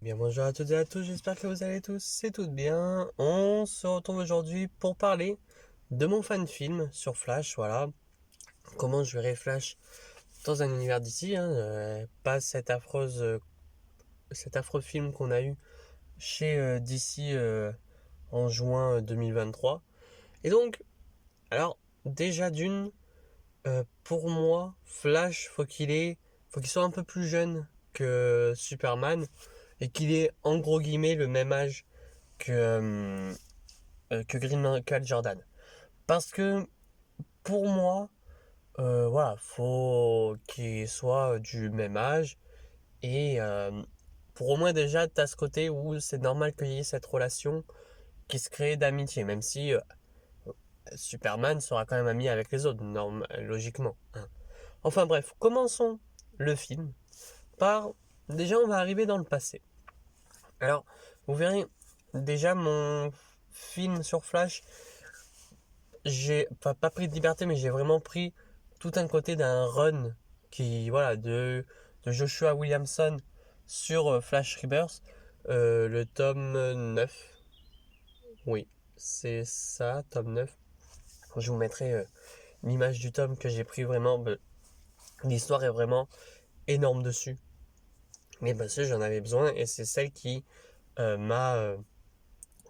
Bien, bonjour à toutes et à tous, j'espère que vous allez tous et toutes bien. On se retrouve aujourd'hui pour parler de mon fan film sur Flash, voilà. Comment je verrai Flash dans un univers d'ici, pas cet affreux film qu'on a eu chez DC en juin 2023. Et donc, alors, déjà pour moi, Flash, faut qu'il soit un peu plus jeune que Superman et qu'il ait en gros guillemets le même âge que Green Michael Jordan. Parce que pour moi, voilà, faut qu'il soit du même âge et pour au moins déjà, t'as ce côté où c'est normal qu'il y ait cette relation qui se crée d'amitié, même si Superman sera quand même ami avec les autres, logiquement, hein. Enfin bref, commençons le film par... Déjà, on va arriver dans le passé. Alors, vous verrez, déjà, mon film sur Flash, j'ai pas pris de liberté, mais j'ai vraiment pris tout un côté d'un run voilà, de Joshua Williamson sur Flash Rebirth, le tome 9. Oui, c'est ça, tome 9. Je vous mettrai l'image du tome que j'ai pris vraiment. L'histoire est vraiment énorme dessus. Mais parce que j'en avais besoin et c'est celle qui m'a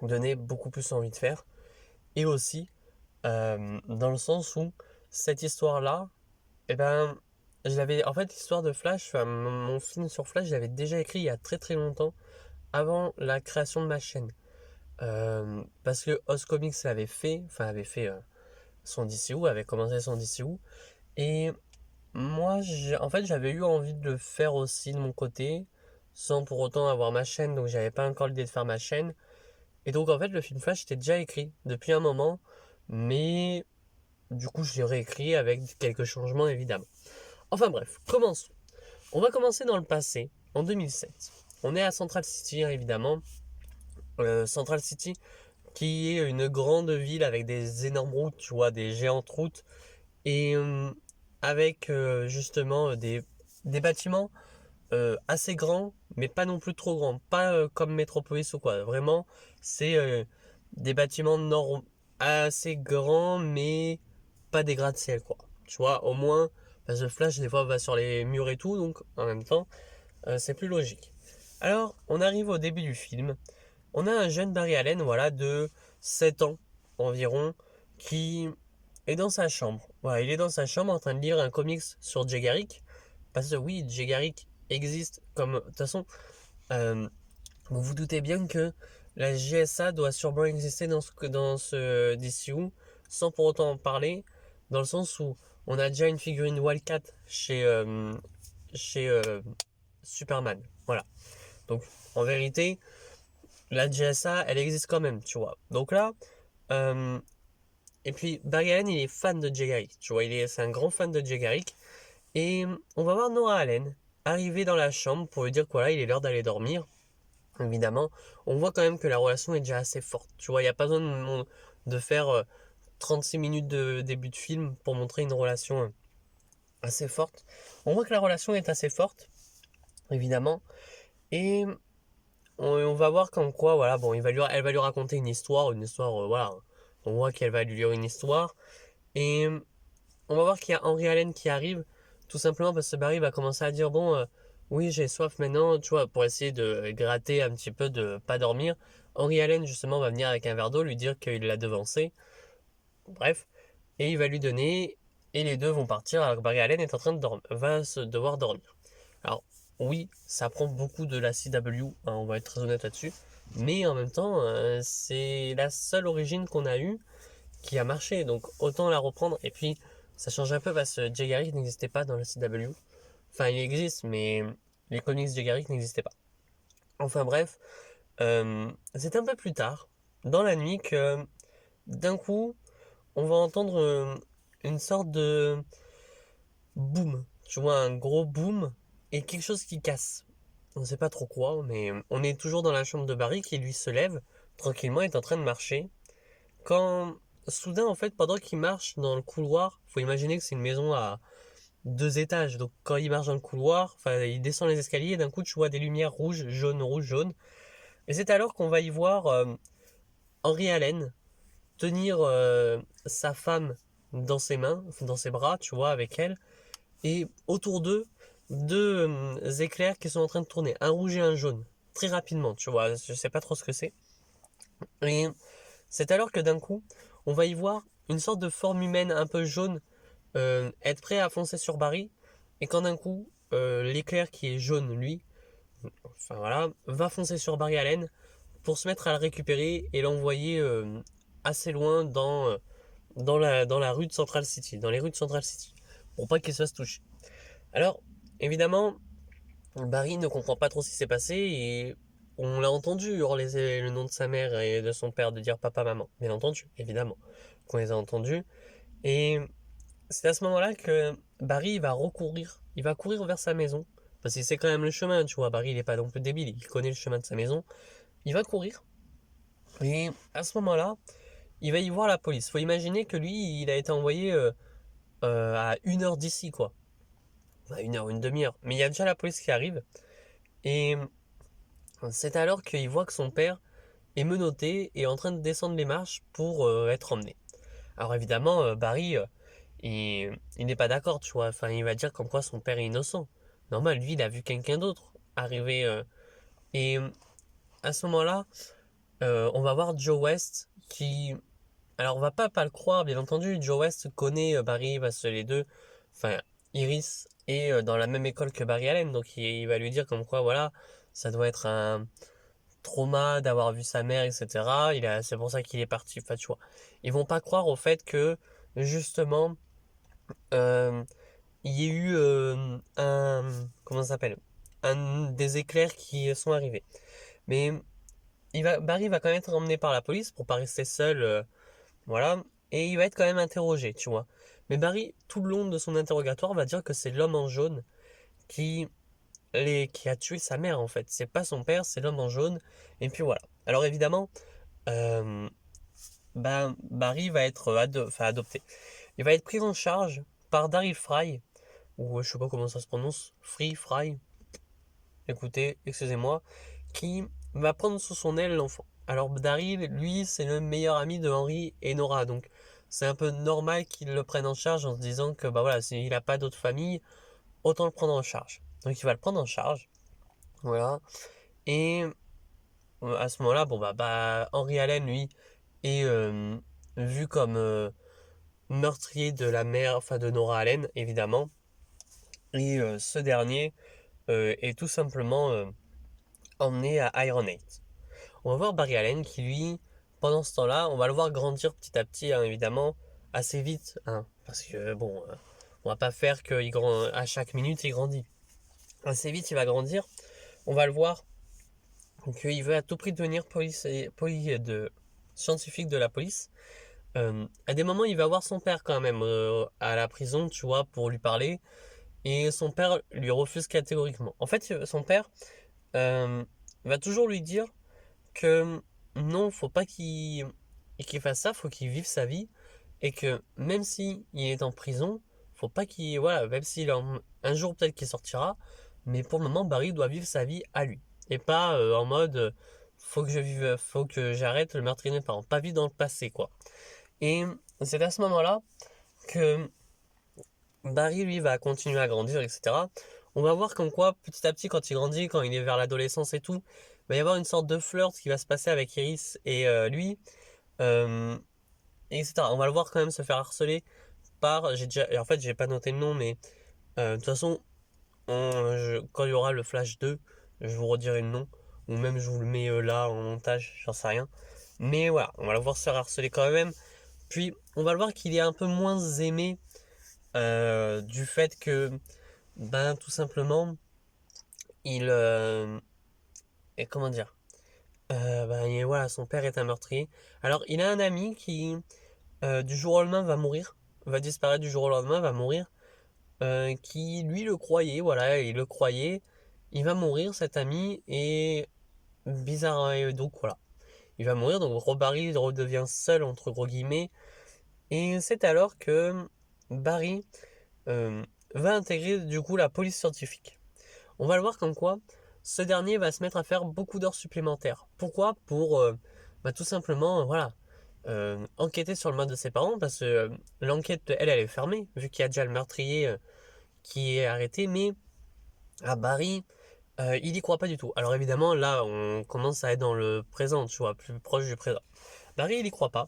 donné beaucoup plus envie de faire. Et aussi, dans le sens où cette histoire-là, eh ben, en fait, l'histoire de Flash, enfin, mon film sur Flash, je l'avais déjà écrit il y a très très longtemps, avant la création de ma chaîne. Parce que Oz Comics avait fait son DCU, avait commencé son DCU. Et moi, en fait, j'avais eu envie de le faire aussi de mon côté, sans pour autant avoir ma chaîne, donc j'avais pas encore l'idée de faire ma chaîne. Et donc, en fait, le film Flash était déjà écrit depuis un moment, mais du coup, je l'ai réécrit avec quelques changements évidemment. Enfin bref, commençons. On va commencer dans le passé, en 2007. On est à Central City, hein, évidemment. Central City, qui est une grande ville avec des énormes routes, tu vois, des géantes routes, et avec justement des bâtiments assez grands, mais pas non plus trop grands. Pas comme Metropolis ou quoi. Vraiment, c'est des bâtiments assez grands, mais pas des gratte-ciel, quoi. Tu vois, au moins, parce que Flash, des fois, va sur les murs et tout, donc en même temps, c'est plus logique. Alors, on arrive au début du film. On a un jeune Barry Allen, voilà, de 7 ans environ, qui est dans sa chambre. Voilà, il est dans sa chambre en train de lire un comics sur Jay Garrick. Parce que oui, Jay Garrick existe comme... De toute façon, euh, vous vous doutez bien que la GSA doit sûrement exister dans ce DCU, sans pour autant en parler, dans le sens où on a déjà une figurine Wildcat chez Superman. Voilà. Donc, en vérité, la GSA, elle existe quand même, tu vois. Donc là, euh, et puis Barry Allen, il est fan de Jay Garrick, tu vois, c'est un grand fan de Jay Garrick. Et on va voir Nora Allen arriver dans la chambre pour lui dire que voilà, il est l'heure d'aller dormir. Évidemment, on voit quand même que la relation est déjà assez forte. Tu vois, il n'y a pas besoin de faire 36 minutes de début de film pour montrer une relation assez forte. On voit que la relation est assez forte, évidemment. Et on va voir comme quoi, voilà, bon, elle va lui raconter une histoire, voilà. On voit qu'elle va lui lire une histoire. Et on va voir qu'il y a Henry Allen qui arrive, tout simplement parce que Barry va commencer à dire, bon, oui, j'ai soif maintenant, tu vois, pour essayer de gratter un petit peu de pas dormir. Henry Allen, justement, va venir avec un verre d'eau, lui dire qu'il l'a devancé. Bref. Et il va lui donner, et les deux vont partir alors que Barry Allen est en train de va se devoir dormir. Alors, oui, ça prend beaucoup de la CW, hein, on va être très honnête là-dessus. Mais en même temps, c'est la seule origine qu'on a eue qui a marché, donc autant la reprendre. Et puis, ça change un peu parce que Jay Garrick n'existait pas dans la CW. Enfin, il existe, mais les comics Jay Garrick n'existaient pas. Enfin bref, c'est un peu plus tard, dans la nuit, que d'un coup, on va entendre une sorte de boom. Tu vois, un gros boom et quelque chose qui casse. On ne sait pas trop quoi, mais on est toujours dans la chambre de Barry qui lui se lève tranquillement, est en train de marcher. Quand soudain, en fait, pendant qu'il marche dans le couloir, faut imaginer que c'est une maison 2 étages. Donc quand il marche dans le couloir, enfin il descend les escaliers, et d'un coup tu vois des lumières rouges, jaunes, rouges, jaunes. Et c'est alors qu'on va y voir Henry Allen tenir sa femme dans ses mains, dans ses bras, tu vois, avec elle. Et autour d'eux, deux éclairs qui sont en train de tourner, un rouge et un jaune, très rapidement, tu vois, je sais pas trop ce que c'est. Et c'est alors que d'un coup, on va y voir une sorte de forme humaine un peu jaune être prêt à foncer sur Barry. Et quand d'un coup, l'éclair qui est jaune, lui, enfin voilà, va foncer sur Barry Allen pour se mettre à le récupérer et l'envoyer assez loin dans la rue de Central City, dans les rues de Central City, pour pas qu'il se fasse toucher. Alors, évidemment, Barry ne comprend pas trop ce qui s'est passé et on l'a entendu hurler le nom de sa mère et de son père, de dire papa, maman. Bien entendu, évidemment, qu'on les a entendus. Et c'est à ce moment-là que Barry va recourir, il va courir vers sa maison, parce qu'il sait quand même le chemin, tu vois, Barry il est pas non plus débile, il connaît le chemin de sa maison, il va courir, et à ce moment-là, il va y voir la police. Faut imaginer que lui, il a été envoyé à 1 heure d'ici, quoi. À 1 heure, une demi-heure. Mais il y a déjà la police qui arrive, et c'est alors qu'il voit que son père est menotté et en train de descendre les marches pour être emmené. Alors évidemment, Barry, il n'est pas d'accord, tu vois. Enfin, il va dire comme quoi son père est innocent. Normal, lui, il a vu quelqu'un d'autre arriver. Et à ce moment-là, on va voir Joe West qui... Alors, on va pas le croire, bien entendu. Joe West connaît Barry parce que les deux... Enfin, Iris est dans la même école que Barry Allen. Donc, il va lui dire comme quoi, voilà, ça doit être un trauma d'avoir vu sa mère, etc. C'est pour ça qu'il est parti. Enfin, tu vois. Ils vont pas croire au fait que, justement... euh, il y a eu comment ça s'appelle? Des éclairs qui sont arrivés. Mais Barry va quand même être emmené par la police pour pas rester seul, voilà. Et il va être quand même interrogé, tu vois. Mais Barry, tout le long de son interrogatoire, va dire que c'est l'homme en jaune qui, qui a tué sa mère, en fait. C'est pas son père, c'est l'homme en jaune. Et puis voilà. Alors évidemment, euh, Barry va être enfin, adopté. Il va être pris en charge par Daryl Fry, ou je sais pas comment ça se prononce, Fry, écoutez, excusez-moi, qui va prendre sous son aile l'enfant. Alors Daryl, lui, c'est le meilleur ami de Henry et Nora, donc c'est un peu normal qu'il le prenne en charge en se disant que bah voilà, s'il n'a pas d'autre famille, autant le prendre en charge. Donc il va le prendre en charge, voilà. Et à ce moment-là, bon bah Henry Allen, lui, est vu comme meurtrier de la mère, enfin de Nora Allen, évidemment. Et ce dernier est tout simplement emmené à Iron 8. On va voir Barry Allen qui lui, pendant ce temps-là, on va le voir grandir petit à petit, hein, évidemment, assez vite, hein, parce que bon, on va pas faire qu'il grand à chaque minute il grandit. Assez vite il va grandir. On va le voir qu'il veut à tout prix devenir scientifique de la police. À des moments, il va voir son père quand même à la prison, tu vois, pour lui parler. Et son père lui refuse catégoriquement. En fait, son père euh, va toujours lui dire que non, faut pas qu'il fasse ça, faut qu'il vive sa vie et que même si il est en prison, faut pas qu'il voilà, même s'il un jour peut-être qu'il sortira, mais pour le moment Barry doit vivre sa vie à lui et pas en mode faut que je vive, faut que j'arrête le meurtrier de mes parents, pas vivre dans le passé quoi. Et c'est à ce moment-là que Barry lui va continuer à grandir, etc. On va voir comme quoi petit à petit quand il grandit, quand il est vers l'adolescence et tout, il va y avoir une sorte de flirt qui va se passer avec Iris et lui, euh, etc. On va le voir quand même se faire harceler par, en fait j'ai pas noté le nom, mais de toute façon, quand il y aura le Flash 2, je vous redirai le nom, ou même je vous le mets là en montage, j'en sais rien. Mais voilà, on va le voir se faire harceler quand même. Puis on va le voir qu'il est un peu moins aimé du fait que, ben tout simplement, il, et comment dire, voilà, son père est un meurtrier. Alors il a un ami qui du jour au lendemain va mourir, va disparaître du jour au lendemain, va mourir, qui lui le croyait, voilà, il le croyait, il va mourir cet ami et bizarre, hein, et donc voilà, il va mourir, donc Barry redevient seul entre gros guillemets et c'est alors que Barry va intégrer du coup la police scientifique. On va le voir comme quoi ce dernier va se mettre à faire beaucoup d'heures supplémentaires. Pourquoi? Pour tout simplement, voilà, enquêter sur le meurtre de ses parents, parce que l'enquête, elle est fermée, vu qu'il y a déjà le meurtrier qui est arrêté, mais à Barry, il y croit pas du tout. Alors évidemment, là, on commence à être dans le présent, tu vois, plus proche du présent. Barry, il y croit pas.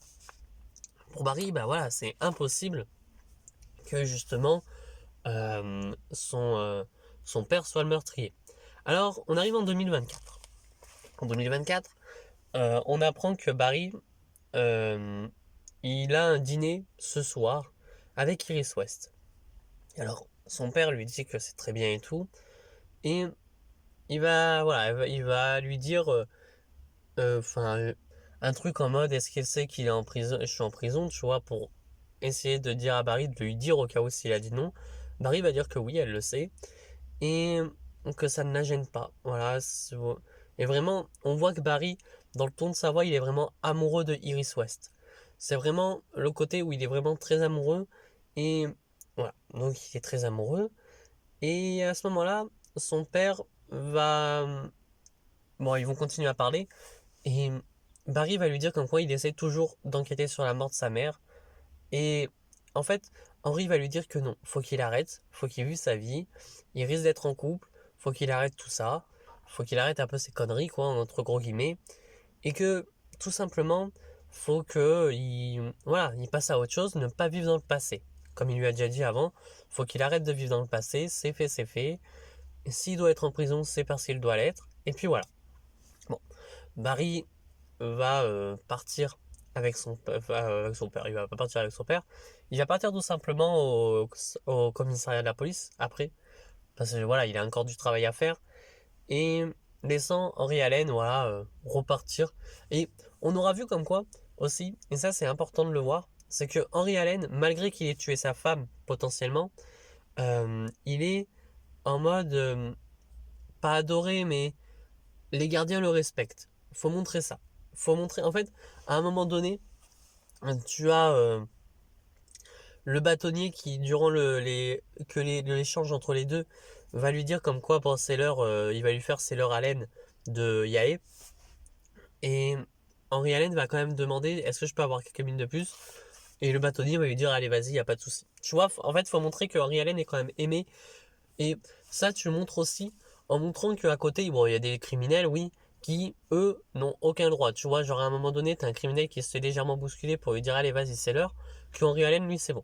Pour Barry, bah voilà, c'est impossible que justement son père soit le meurtrier. Alors, on arrive en 2024. En 2024, on apprend que Barry, euh, il a un dîner ce soir avec Iris West. Alors, son père lui dit que c'est très bien et tout, et voilà, il va lui dire, un truc en mode, est-ce qu'il sait qu'il est en prison, je suis en prison, tu vois, pour essayer de dire à Barry, de lui dire au cas où s'il a dit non. Barry va dire que oui, elle le sait, et que ça ne la gêne pas. Voilà. Et vraiment, on voit que Barry, dans le ton de sa voix, il est vraiment amoureux de Iris West. C'est vraiment le côté où il est vraiment très amoureux. Et voilà, donc il est très amoureux. Et à ce moment-là, son père va... Bon, ils vont continuer à parler. Et Barry va lui dire comme quoi il essaie toujours d'enquêter sur la mort de sa mère. Et en fait, Henry va lui dire que non, faut qu'il arrête, faut qu'il vive sa vie, il risque d'être en couple, faut qu'il arrête tout ça, faut qu'il arrête un peu ses conneries, quoi, entre gros guillemets, et que tout simplement, faut que voilà, il passe à autre chose, ne pas vivre dans le passé. Comme il lui a déjà dit avant, faut qu'il arrête de vivre dans le passé, c'est fait, c'est fait. Et s'il doit être en prison, c'est parce qu'il doit l'être. Et puis voilà. Bon, Barry va partir avec son père. Il va pas partir avec son père. Il va partir tout simplement au commissariat de la police après. Parce que voilà, il a encore du travail à faire. Et laissant Henry Allen, voilà, repartir. Et on aura vu comme quoi aussi, et ça c'est important de le voir, c'est que Henry Allen, malgré qu'il ait tué sa femme potentiellement, il est en mode pas adoré, mais les gardiens le respectent. Faut montrer ça. Faut montrer, en fait, à un moment donné, tu as le bâtonnier qui, durant l'échange entre les deux, va lui dire comme quoi, bon, c'est l'heure, il va lui faire c'est l'heure Allen de Yae. Et Henry Allen va quand même demander, est-ce que je peux avoir quelques minutes de plus? Et le bâtonnier va lui dire, allez, vas-y, y a pas de souci. Tu vois, en fait, faut montrer que Henry Allen est quand même aimé. Et ça, tu le montres aussi en montrant qu'à côté, bon, il y a des criminels, oui, qui, eux, n'ont aucun droit. Tu vois, genre à un moment donné, t'as un criminel qui se fait légèrement bousculer pour lui dire, allez, vas-y, c'est l'heure. Que Henry Allen, lui, c'est bon.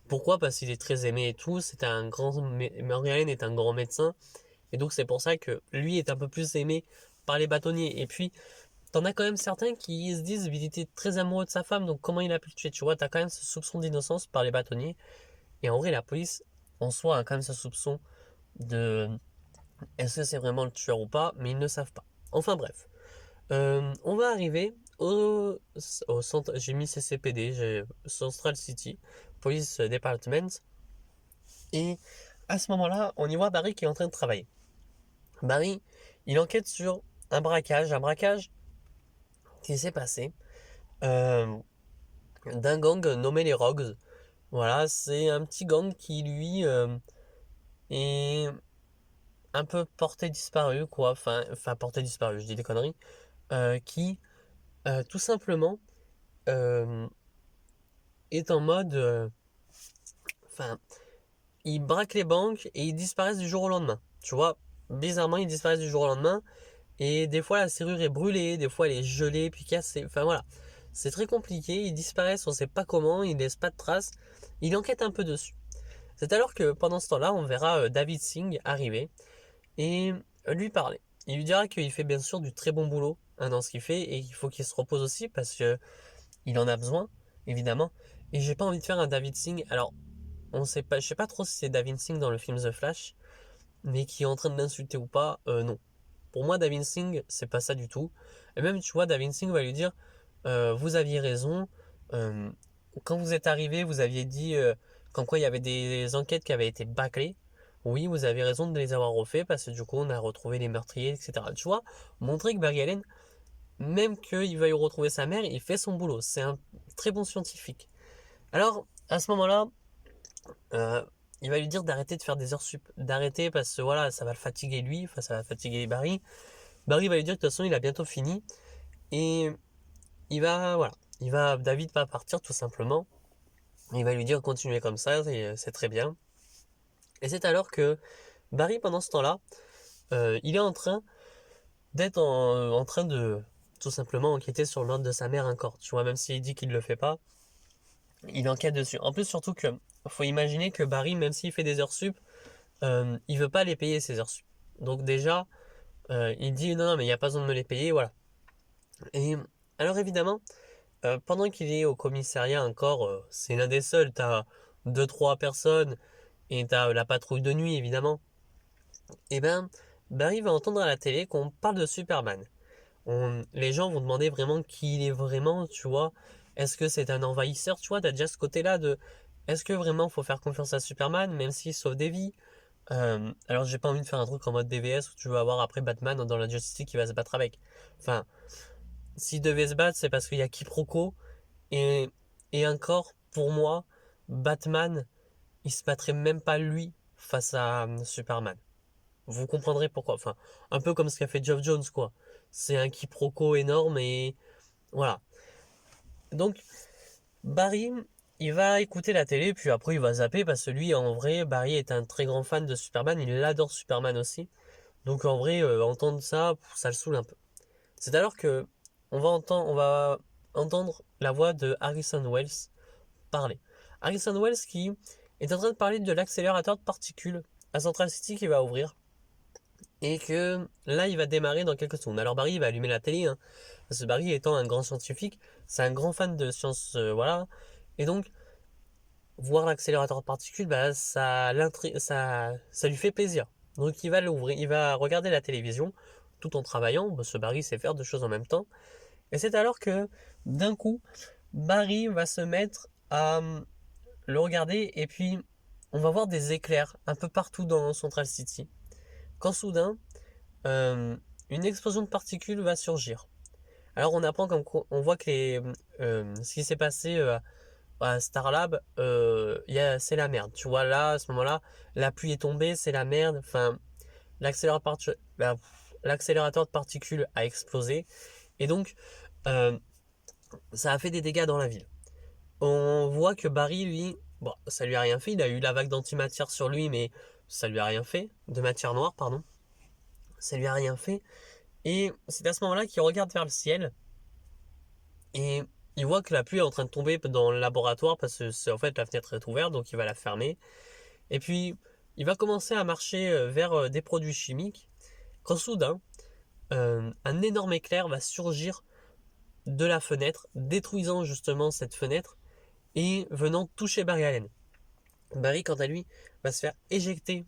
Pourquoi? Parce qu'il est très aimé et tout. C'est un grand, Henry Allen est un grand médecin. Et donc, c'est pour ça que lui est un peu plus aimé par les bâtonniers. Et puis, t'en as quand même certains qui se disent, il était très amoureux de sa femme, donc comment il a pu le tuer? Tu vois, t'as quand même ce soupçon d'innocence par les bâtonniers. Et en vrai, la police, en soi, a quand même ce soupçon de est-ce que c'est vraiment le tueur ou pas, mais ils ne savent pas. Enfin bref. On va arriver au centre, j'ai mis CCPD, j'ai Central City, Police Department, et à ce moment-là, on y voit Barry qui est en train de travailler. Barry, il enquête sur un braquage qui s'est passé euh, d'un gang nommé les Rogues. Voilà, c'est un petit gang qui lui est un peu porté disparu, quoi. Enfin porté disparu, je dis des conneries. Qui tout simplement euh, est en mode, enfin, ils braquent les banques et ils disparaissent du jour au lendemain. Tu vois, bizarrement, ils disparaissent du jour au lendemain. Et des fois, la serrure est brûlée, des fois, elle est gelée, puis cassée. Enfin voilà, c'est très compliqué. Ils disparaissent, on sait pas comment, ils laissent pas de traces. Il enquête un peu dessus. C'est alors que pendant ce temps-là, on verra David Singh arriver et lui parler. Il lui dira qu'il fait bien sûr du très bon boulot hein, dans ce qu'il fait et qu'il faut qu'il se repose aussi parce que il en a besoin, évidemment. Et j'ai pas envie de faire un David Singh. Alors, on sait pas, je sais pas trop si c'est David Singh dans le film The Flash, mais qui est en train de l'insulter ou pas, non. Pour moi, David Singh, c'est pas ça du tout. Et même, tu vois, David Singh va lui dire, vous aviez raison. euh, Quand vous êtes arrivé, vous aviez dit qu'en quoi il y avait des enquêtes qui avaient été bâclées. Oui, vous avez raison de les avoir refait parce que du coup, on a retrouvé les meurtriers, etc. Tu vois, montrer que Barry Allen même qu'il va y retrouver sa mère, il fait son boulot. C'est un très bon scientifique. Alors, à ce moment-là, euh, il va lui dire d'arrêter de faire des heures sup, d'arrêter parce que voilà, ça va le fatiguer lui, enfin ça va fatiguer Barry. Barry va lui dire que de toute façon il a bientôt fini et voilà, David va partir tout simplement. Il va lui dire continuez comme ça, c'est très bien. Et c'est alors que Barry pendant ce temps-là, il est en train d'être en train de tout simplement enquêter sur le meurtre de sa mère encore. Tu vois, même s'il dit qu'il le fait pas, il enquête dessus. En plus, surtout que faut imaginer que Barry, même s'il fait des heures sup, il veut pas les payer ces heures sup. Donc déjà, il dit non, non, mais il n'y a pas besoin de me les payer, voilà. Et alors évidemment, pendant qu'il est au commissariat encore, c'est l'un des seuls, t'as deux trois personnes et t'as la patrouille de nuit évidemment. Et ben, Barry va entendre à la télé qu'on parle de Superman. Les gens vont demander vraiment qui il est vraiment, tu vois. Est-ce que c'est un envahisseur, tu vois, t'as déjà ce côté-là de est-ce que vraiment faut faire confiance à Superman, même s'il sauve des vies. Alors j'ai pas envie de faire un truc en mode DVS où tu vas avoir après Batman dans la Justice League qui va se battre avec. Enfin, s'il devait se battre, c'est parce qu'il y a quiproquo. Et, et encore, pour moi, Batman, il se battrait même pas lui face à Superman. Vous comprendrez pourquoi. Enfin, un peu comme ce qu'a fait Geoff Jones, quoi. C'est un quiproquo énorme et voilà. Donc, Barry, il va écouter la télé, puis après il va zapper parce que lui, en vrai, Barry est un très grand fan de Superman. Il adore Superman aussi. Donc, en vrai, entendre ça, ça le saoule un peu. C'est alors que on va entendre la voix de Harrison Wells parler. Harrison Wells qui est en train de parler de l'accélérateur de particules à Central City qui va ouvrir. Et que là, il va démarrer dans quelques secondes. Alors Barry il va allumer la télé, hein, parce que Barry étant un grand scientifique, c'est un grand fan de science, voilà. Et donc, voir l'accélérateur de particules, bah, ça lui fait plaisir. Donc il va l'ouvrir, il va regarder la télévision tout en travaillant, parce que Barry sait faire deux choses en même temps. Et c'est alors que, d'un coup, Barry va se mettre à le regarder, et puis on va voir des éclairs un peu partout dans Central City. Quand soudain, euh, une explosion de particules va surgir. Alors on apprend on voit que ce qui s'est passé à Starlab, c'est la merde. Tu vois là, à ce moment-là, la pluie est tombée, c'est la merde. Enfin, l'accélérateur, l'accélérateur de particules a explosé et donc euh, ça a fait des dégâts dans la ville. On voit que Barry, lui, bon, ça lui a rien fait. Il a eu la vague d'antimatière sur lui, mais ça lui a rien fait. De matière noire, pardon. Ça lui a rien fait. Et c'est à ce moment-là qu'il regarde vers le ciel et il voit que la pluie est en train de tomber dans le laboratoire parce que en fait la fenêtre est ouverte donc il va la fermer. Et puis il va commencer à marcher vers des produits chimiques quand soudain un énorme éclair va surgir de la fenêtre, détruisant justement cette fenêtre et venant toucher Barry Allen. Barry quant à lui va se faire éjecter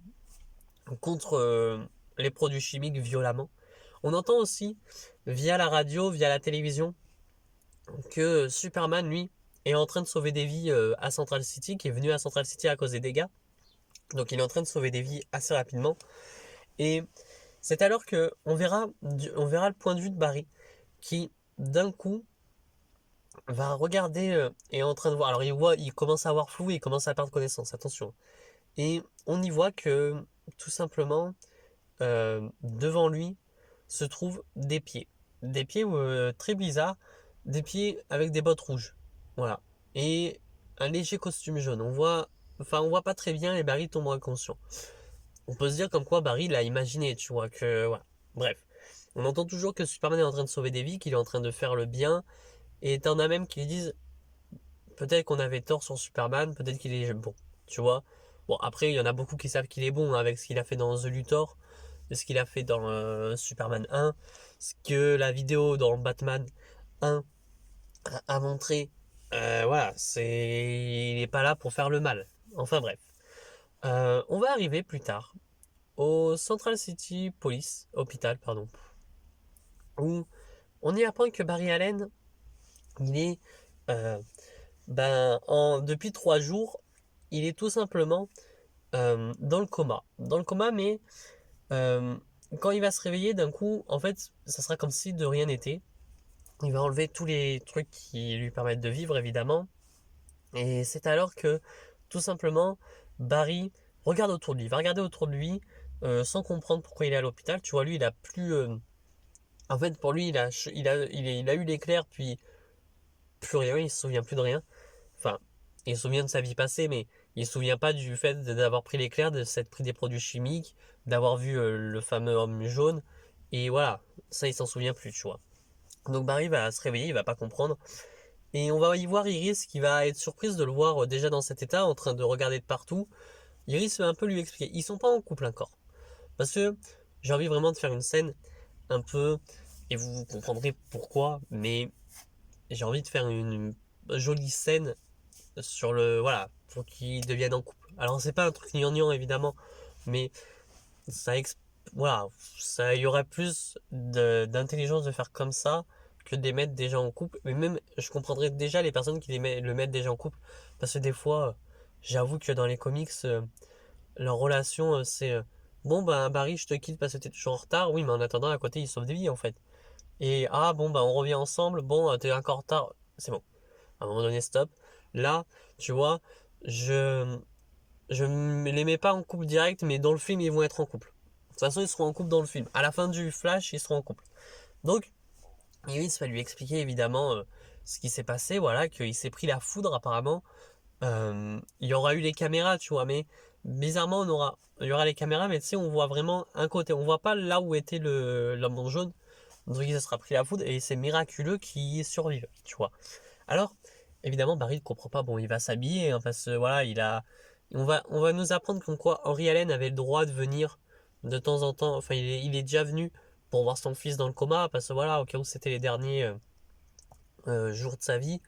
contre les produits chimiques violemment. On entend aussi via la radio, via la télévision, que Superman, lui, est en train de sauver des vies à Central City, qui est venu à Central City à cause des dégâts. Donc il est en train de sauver des vies assez rapidement. Et c'est alors que on verra le point de vue de Barry, qui d'un coup va regarder et est en train de voir. Alors il commence à avoir flou et il commence à perdre connaissance, attention. Et on y voit que tout simplement devant lui se trouvent des pieds. Des pieds très bizarres, des pieds avec des bottes rouges. Voilà. Et un léger costume jaune. On voit pas très bien et Barry tombe inconscient. On peut se dire comme quoi Barry l'a imaginé, tu vois, que, voilà. Bref. On entend toujours que Superman est en train de sauver des vies, qu'il est en train de faire le bien. Et t'en as même qui disent, peut-être qu'on avait tort sur Superman, peut-être qu'il est bon. Tu vois. Bon, après, il y en a beaucoup qui savent qu'il est bon, hein, avec ce qu'il a fait dans The Luthor, ce qu'il a fait dans Superman 1, ce que la vidéo dans Batman 1 a montré. Voilà, il n'est pas là pour faire le mal. Enfin bref. On va arriver plus tard au Central City Police, hôpital, pardon, où on y apprend que Barry Allen, il est, euh, depuis 3 jours, il est tout simplement dans le coma. Dans le coma, mais Euh, quand il va se réveiller d'un coup, en fait, ça sera comme si de rien n'était. Il va enlever tous les trucs qui lui permettent de vivre, évidemment. Et c'est alors que, tout simplement, Barry regarde autour de lui, va regarder autour de lui sans comprendre pourquoi il est à l'hôpital. Tu vois, lui, il a plus. En fait, pour lui, il a eu l'éclair, puis plus rien, il se souvient plus de rien. Enfin, il se souvient de sa vie passée, mais il se souvient pas du fait d'avoir pris l'éclair, de s'être pris des produits chimiques, d'avoir vu le fameux homme jaune. Et voilà, ça, il s'en souvient plus, tu vois. Donc Barry va se réveiller, il va pas comprendre. Et on va y voir Iris qui va être surprise de le voir déjà dans cet état, en train de regarder de partout. Iris va un peu lui expliquer. Ils sont pas en couple encore. Parce que j'ai envie vraiment de faire une scène un peu, et vous comprendrez pourquoi, mais j'ai envie de faire une jolie scène sur le, voilà, pour qu'ils deviennent en couple. Alors c'est pas un truc gnangnan évidemment, mais ça, voilà, ça, il y aurait plus d'intelligence de faire comme ça que de les mettre déjà en couple. Mais même, je comprendrais déjà les personnes qui le mettent déjà en couple, parce que des fois, j'avoue que dans les comics, leur relation, c'est bon, ben Barry, je te quitte parce que t'es toujours en retard. Oui, mais en attendant, à côté, il sauve des vies en fait. Et ah, bon, ben on revient ensemble. Bon, t'es encore en retard. C'est bon. À un moment donné, stop. Là, tu vois, je, je ne les mets pas en couple direct, mais dans le film, ils vont être en couple. De toute façon, ils seront en couple dans le film. À la fin du Flash, ils seront en couple. Donc, Iris va lui expliquer évidemment ce qui s'est passé. Voilà, qu'il s'est pris la foudre apparemment. Il y aura eu les caméras, tu vois, mais bizarrement, il y aura les caméras, mais tu sais, on voit vraiment un côté. On voit pas là où était l'homme jaune. Donc, il se sera pris la foudre et c'est miraculeux qu'il survive, tu vois. Alors, évidemment, Barry ne comprend pas. Bon, il va s'habiller, hein, parce que voilà, on va nous apprendre qu'en quoi Henry Allen avait le droit de venir de temps en temps. Enfin, il est déjà venu pour voir son fils dans le coma, parce que voilà, au cas où c'était les derniers jours de sa vie.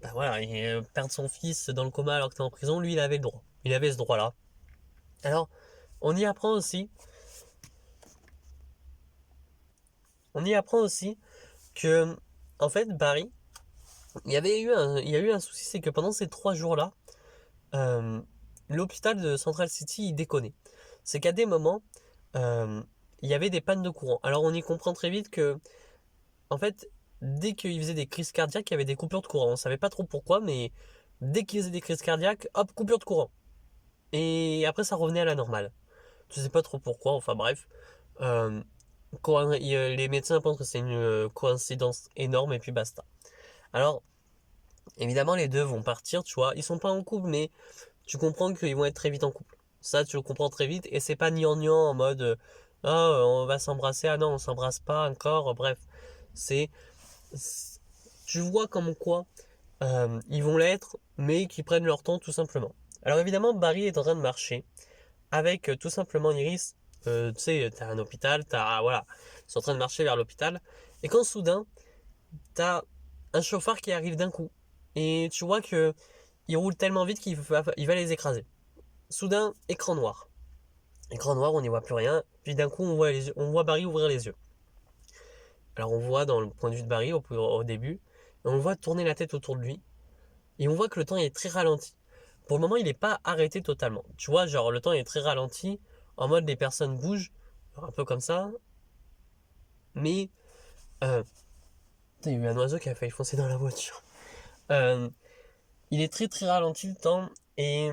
Bah voilà, perdre son fils dans le coma alors que t'es en prison, lui, il avait le droit. Il avait ce droit-là. Alors, on y apprend aussi, on y apprend aussi que, en fait, Barry, il y a eu un souci, c'est que pendant ces 3 jours-là, euh, l'hôpital de Central City, il déconnait. C'est qu'à des moments, euh, il y avait des pannes de courant. Alors on y comprend très vite que, en fait, dès qu'il faisait des crises cardiaques, il y avait des coupures de courant. On savait pas trop pourquoi, mais dès qu'il faisait des crises cardiaques, hop, coupure de courant. Et après, ça revenait à la normale. Je sais pas trop pourquoi, enfin bref. Euh, les médecins pensent que c'est une coïncidence énorme et puis basta. Alors, évidemment, les deux vont partir, tu vois. Ils sont pas en couple, mais tu comprends qu'ils vont être très vite en couple. Ça, tu le comprends très vite, et c'est pas gnangnan en mode ah, on va s'embrasser, ah non, on s'embrasse pas encore, bref. C'est. Tu vois comme quoi ils vont l'être, mais qu'ils prennent leur temps tout simplement. Alors évidemment, Barry est en train de marcher avec tout simplement Iris. Tu sais, t'as un hôpital, voilà, ils sont en train de marcher vers l'hôpital, et quand soudain, t'as un chauffard qui arrive d'un coup, et tu vois que il roule tellement vite il va les écraser. Soudain, écran noir. Écran noir, on n'y voit plus rien. Puis d'un coup, on voit Barry ouvrir les yeux. Alors on voit dans le point de vue de Barry au début, et on le voit tourner la tête autour de lui, et on voit que le temps est très ralenti. Pour le moment, il n'est pas arrêté totalement. Tu vois, genre le temps est très ralenti, en mode les personnes bougent, un peu comme ça, mais... il y a eu un oiseau qui a failli foncer dans la voiture. Euh, il est très très ralenti le temps, et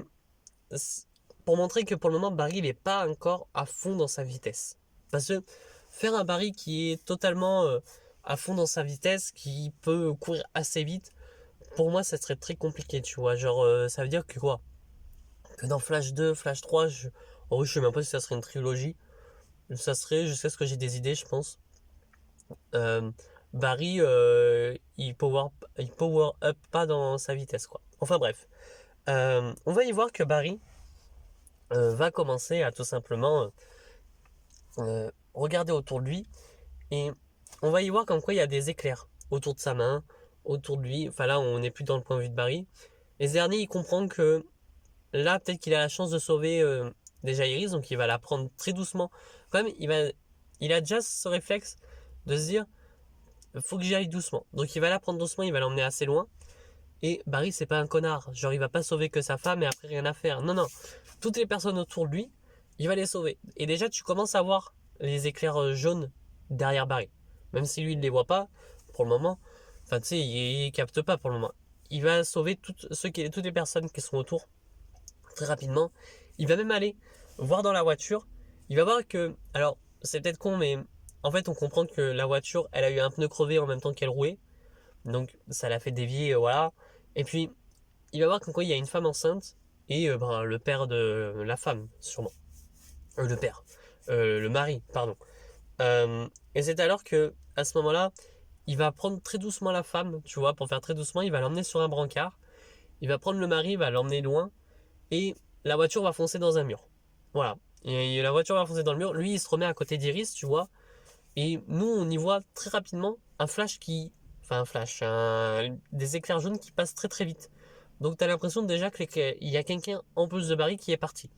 pour montrer que pour le moment, Barry n'est pas encore à fond dans sa vitesse. Parce que faire un Barry qui est totalement à fond dans sa vitesse, qui peut courir assez vite, pour moi, ça serait très compliqué, tu vois. Genre, ça veut dire que quoi? Que dans Flash 2, Flash 3, en vrai, je sais même pas si ça serait une trilogie. Ça serait, je sais ce que j'ai des idées, je pense. Euh, Barry, il power up pas dans sa vitesse, quoi. Enfin bref. On va y voir que Barry va commencer à tout simplement regarder autour de lui, et on va y voir comme quoi il y a des éclairs autour de sa main, autour de lui. Enfin là, on n'est plus dans le point de vue de Barry. Et ce dernier, il comprend que là, peut-être qu'il a la chance de sauver déjà Iris, donc il va la prendre très doucement. Quand même, il a déjà ce réflexe de se dire, faut que j'y aille doucement. Donc il va la prendre doucement, il va l'emmener assez loin. Et Barry, c'est pas un connard. Genre, il va pas sauver que sa femme et après rien à faire. Non, non. Toutes les personnes autour de lui, il va les sauver. Et déjà, tu commences à voir les éclairs jaunes derrière Barry. Même si lui, il les voit pas, pour le moment. Enfin, tu sais, il capte pas pour le moment. Il va sauver toutes les personnes qui sont autour très rapidement. Il va même aller voir dans la voiture. Il va voir que, alors c'est peut-être con, mais en fait on comprend que la voiture, elle a eu un pneu crevé en même temps qu'elle rouait. Donc ça l'a fait dévier, voilà. Et puis il va voir qu'en quoi il y a une femme enceinte et le père de la femme, sûrement. Le père. Le mari, pardon. Et c'est alors que, à ce moment-là, il va prendre très doucement la femme, tu vois, pour faire très doucement, il va l'emmener sur un brancard. Il va prendre le mari, il va l'emmener loin et la voiture va foncer dans un mur. Voilà. Et la voiture va foncer dans le mur. Lui, il se remet à côté d'Iris, tu vois. Et nous, on y voit très rapidement un flash qui. Enfin, un flash. Des éclairs jaunes qui passent très très vite. Donc, t'as l'impression déjà qu'il y a quelqu'un en plus de Barry qui est parti.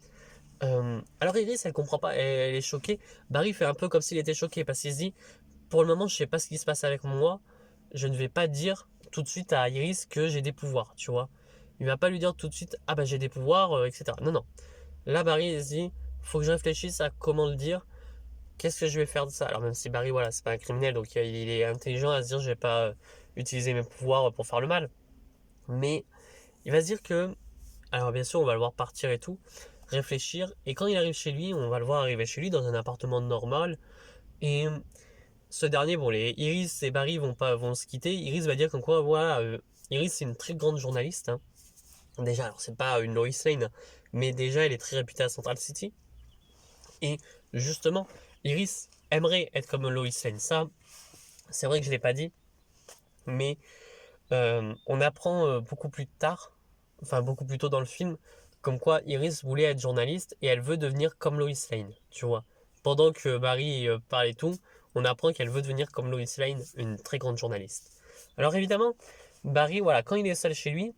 Alors, Iris, elle comprend pas. Elle est choquée. Barry fait un peu comme s'il était choqué parce qu'il se dit pour le moment, je sais pas ce qui se passe avec moi. Je ne vais pas dire tout de suite à Iris que j'ai des pouvoirs, tu vois. Il va pas lui dire tout de suite, ah bah j'ai des pouvoirs, etc. Non, non. Là, Barry, il se dit, faut que je réfléchisse à comment le dire. Qu'est-ce que je vais faire de ça? Alors, même si Barry, voilà, c'est pas un criminel, donc il est intelligent à se dire, je vais pas utiliser mes pouvoirs pour faire le mal. Mais il va se dire que, alors bien sûr, on va le voir partir et tout, réfléchir. Et quand il arrive chez lui, on va le voir arriver chez lui dans un appartement normal. Et ce dernier, bon, les Iris et Barry vont se quitter. Iris va dire comme quoi, voilà, Iris c'est une très grande journaliste, hein. Déjà, alors c'est pas une Lois Lane, mais déjà elle est très réputée à Central City. Et justement, Iris aimerait être comme Lois Lane. Ça, c'est vrai que je l'ai pas dit, mais on apprend beaucoup plus tard, enfin beaucoup plus tôt dans le film, comme quoi Iris voulait être journaliste et elle veut devenir comme Lois Lane, tu vois. Pendant que Barry parle et tout, on apprend qu'elle veut devenir comme Lois Lane, une très grande journaliste. Alors évidemment, Barry, voilà, quand il est seul chez lui,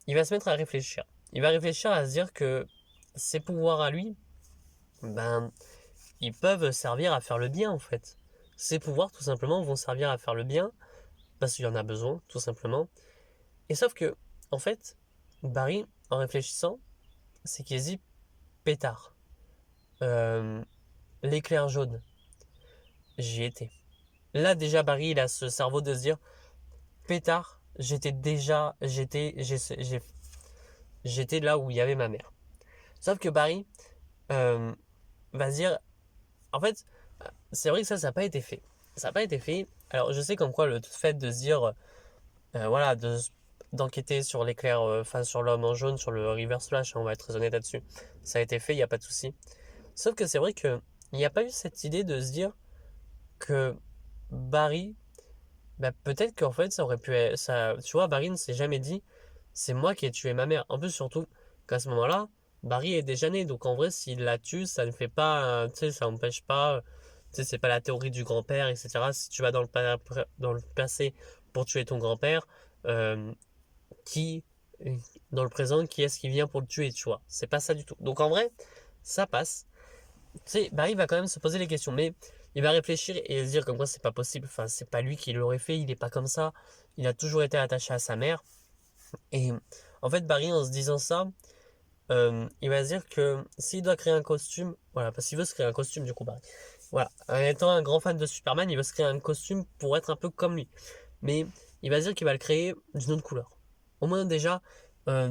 il va se mettre à réfléchir. Il va réfléchir à se dire que ses pouvoirs à lui, ben, ils peuvent servir à faire le bien en fait. Ses pouvoirs, tout simplement, vont servir à faire le bien, parce qu'il y en a besoin, tout simplement. Et sauf que, en fait, Barry, en réfléchissant, c'est qu'il se dit pétard. Euh, L'éclair jaune, j'y étais. Là, déjà, Barry, il a ce cerveau de se dire pétard, j'étais là où il y avait ma mère. Sauf que Barry euh, va se dire, en fait, c'est vrai que ça n'a pas été fait. Ça n'a pas été fait. Alors, je sais comme quoi le fait de se dire, voilà, d'enquêter sur l'éclair, enfin sur l'homme en jaune, sur le reverse flash, hein, on va être très honnête là-dessus. Ça a été fait, il n'y a pas de souci. Sauf que c'est vrai que il n'y a pas eu cette idée de se dire que Barry, bah, peut-être qu'en fait ça aurait pu être, ça, tu vois, Barry ne s'est jamais dit, c'est moi qui ai tué ma mère. En plus, surtout qu'à ce moment-là, Barry est déjà né, donc en vrai, s'il la tue, ça ne fait pas, tu sais, ça n'empêche pas, tu sais, c'est pas la théorie du grand-père, etc. Si tu vas dans le passé pour tuer ton grand-père, euh, qui, dans le présent, qui est-ce qui vient pour le tuer, tu vois. C'est pas ça du tout. Donc en vrai, ça passe. Tu sais, Barry va quand même se poser les questions, mais il va réfléchir et se dire comme quoi c'est pas possible. Enfin, c'est pas lui qui l'aurait fait, il est pas comme ça. Il a toujours été attaché à sa mère. Et en fait, Barry, en se disant ça, il va se dire que s'il doit créer un costume, voilà, parce qu'il veut se créer un costume du coup, Barry. Voilà, en étant un grand fan de Superman, il veut se créer un costume pour être un peu comme lui. Mais il va se dire qu'il va le créer d'une autre couleur. Au moins déjà,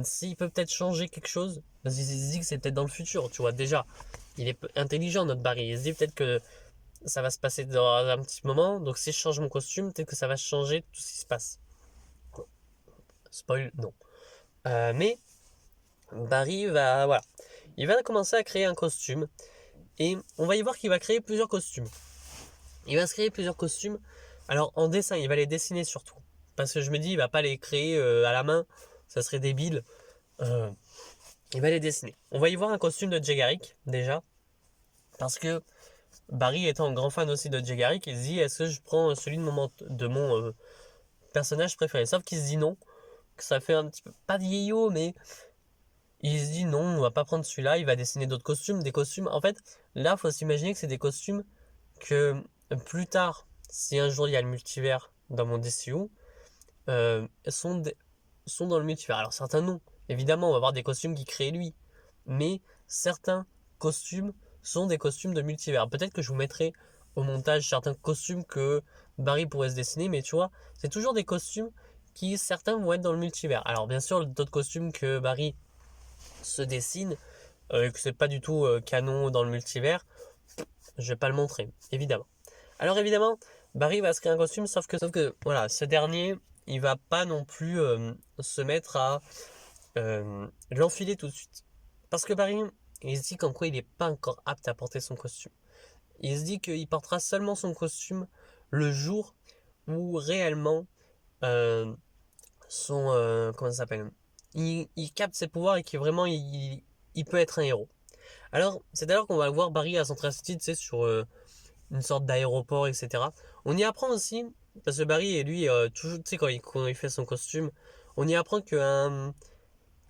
s'il peut peut-être changer quelque chose, parce qu'il se dit que c'est peut-être dans le futur, tu vois, déjà. Il est intelligent notre Barry, il se dit peut-être que ça va se passer dans un petit moment, donc si je change mon costume, peut-être que ça va changer tout ce qui se passe. Spoil, non. Mais Barry va, voilà, il va commencer à créer un costume, et on va y voir qu'il va créer plusieurs costumes. Il va se créer plusieurs costumes. Alors en dessin, il va les dessiner surtout. Parce que je me dis, il va pas les créer à la main. Ça serait débile. Euh, il va les dessiner. On va y voir un costume de Jay Garrick, déjà. Parce que Barry étant un grand fan aussi de Jay Garrick, il se dit, est-ce que je prends celui de mon personnage préféré? Sauf qu'il se dit non. Que ça fait un petit peu, pas vieillot, mais il se dit non, on va pas prendre celui-là. Il va dessiner d'autres costumes. Des costumes, en fait, là, il faut s'imaginer que c'est des costumes que plus tard, si un jour il y a le multivers dans mon DCU, sont dans le multivers. Alors certains non. Évidemment, on va avoir des costumes qui créent lui. Mais certains costumes sont des costumes de multivers. Peut-être que je vous mettrai au montage certains costumes que Barry pourrait se dessiner, mais tu vois, c'est toujours des costumes qui, certains vont être dans le multivers. Alors bien sûr, d'autres costumes que Barry se dessine, et que c'est pas du tout canon dans le multivers, je vais pas le montrer, évidemment. Alors évidemment, Barry va se créer un costume, sauf que voilà, ce dernier, il va pas non plus se mettre à l'enfiler tout de suite. Parce que Barry, il se dit comme quoi il n'est pas encore apte à porter son costume. Il se dit qu'il portera seulement son costume le jour où réellement comment ça s'appelle, il capte ses pouvoirs et qu'il vraiment il peut être un héros. Alors, c'est alors qu'on va voir Barry à Central City, tu sais, sur une sorte d'aéroport, etc. On y apprend aussi, parce que Barry et lui, toujours, tu sais, quand il fait son costume, on y apprend qu'un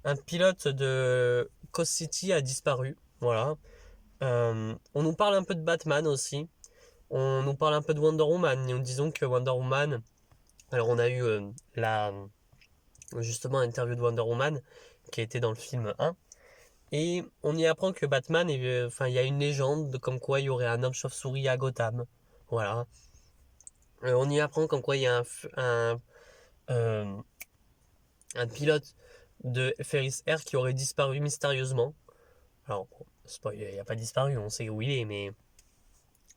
un pilote de Coast City a disparu. Voilà. On nous parle un peu de Batman aussi. On nous parle un peu de Wonder Woman. Et nous disons que Wonder Woman. Alors, on a eu justement l'interview de Wonder Woman qui était dans le film 1. Et on y apprend que Batman, enfin, il y a une légende comme quoi il y aurait un homme chauve-souris à Gotham. Voilà. On y apprend comme quoi il y a euh, un pilote de Ferris Air qui aurait disparu mystérieusement. Alors, spoil, il n'a pas disparu, on sait où il est, mais.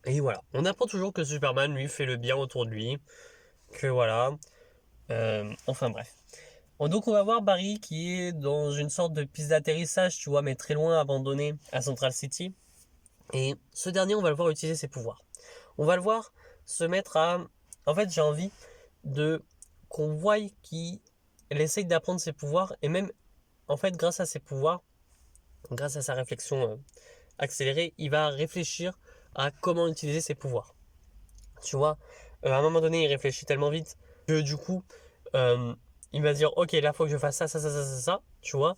Et voilà. On apprend toujours que Superman, lui, fait le bien autour de lui. Que voilà. Enfin bref. Donc on va voir Barry qui est dans une sorte de piste d'atterrissage, tu vois, mais très loin, abandonné à Central City. Et ce dernier, on va le voir utiliser ses pouvoirs. On va le voir se mettre à... En fait, j'ai envie de qu'on voie qu'il essaye d'apprendre ses pouvoirs. Et même, en fait, grâce à ses pouvoirs, grâce à sa réflexion accélérée, il va réfléchir à comment utiliser ses pouvoirs. Tu vois, à un moment donné, il réfléchit tellement vite que du coup, euh, il va dire, ok, là, il faut que je fasse ça, ça, ça, ça, ça, ça, tu vois.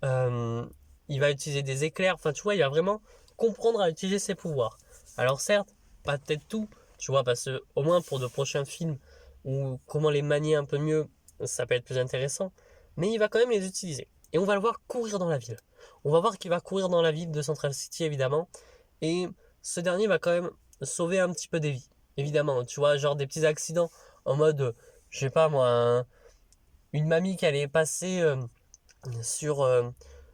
Euh, il va utiliser des éclairs, enfin, tu vois, il va vraiment comprendre à utiliser ses pouvoirs. Alors certes, pas peut-être tout, tu vois, parce que au moins pour de prochains films ou comment les manier un peu mieux, ça peut être plus intéressant, mais il va quand même les utiliser. Et on va le voir courir dans la ville. On va voir qu'il va courir dans la ville de Central City, évidemment, et ce dernier va quand même sauver un petit peu des vies, évidemment, tu vois, genre des petits accidents en mode, je sais pas moi, une mamie qui allait passer sur,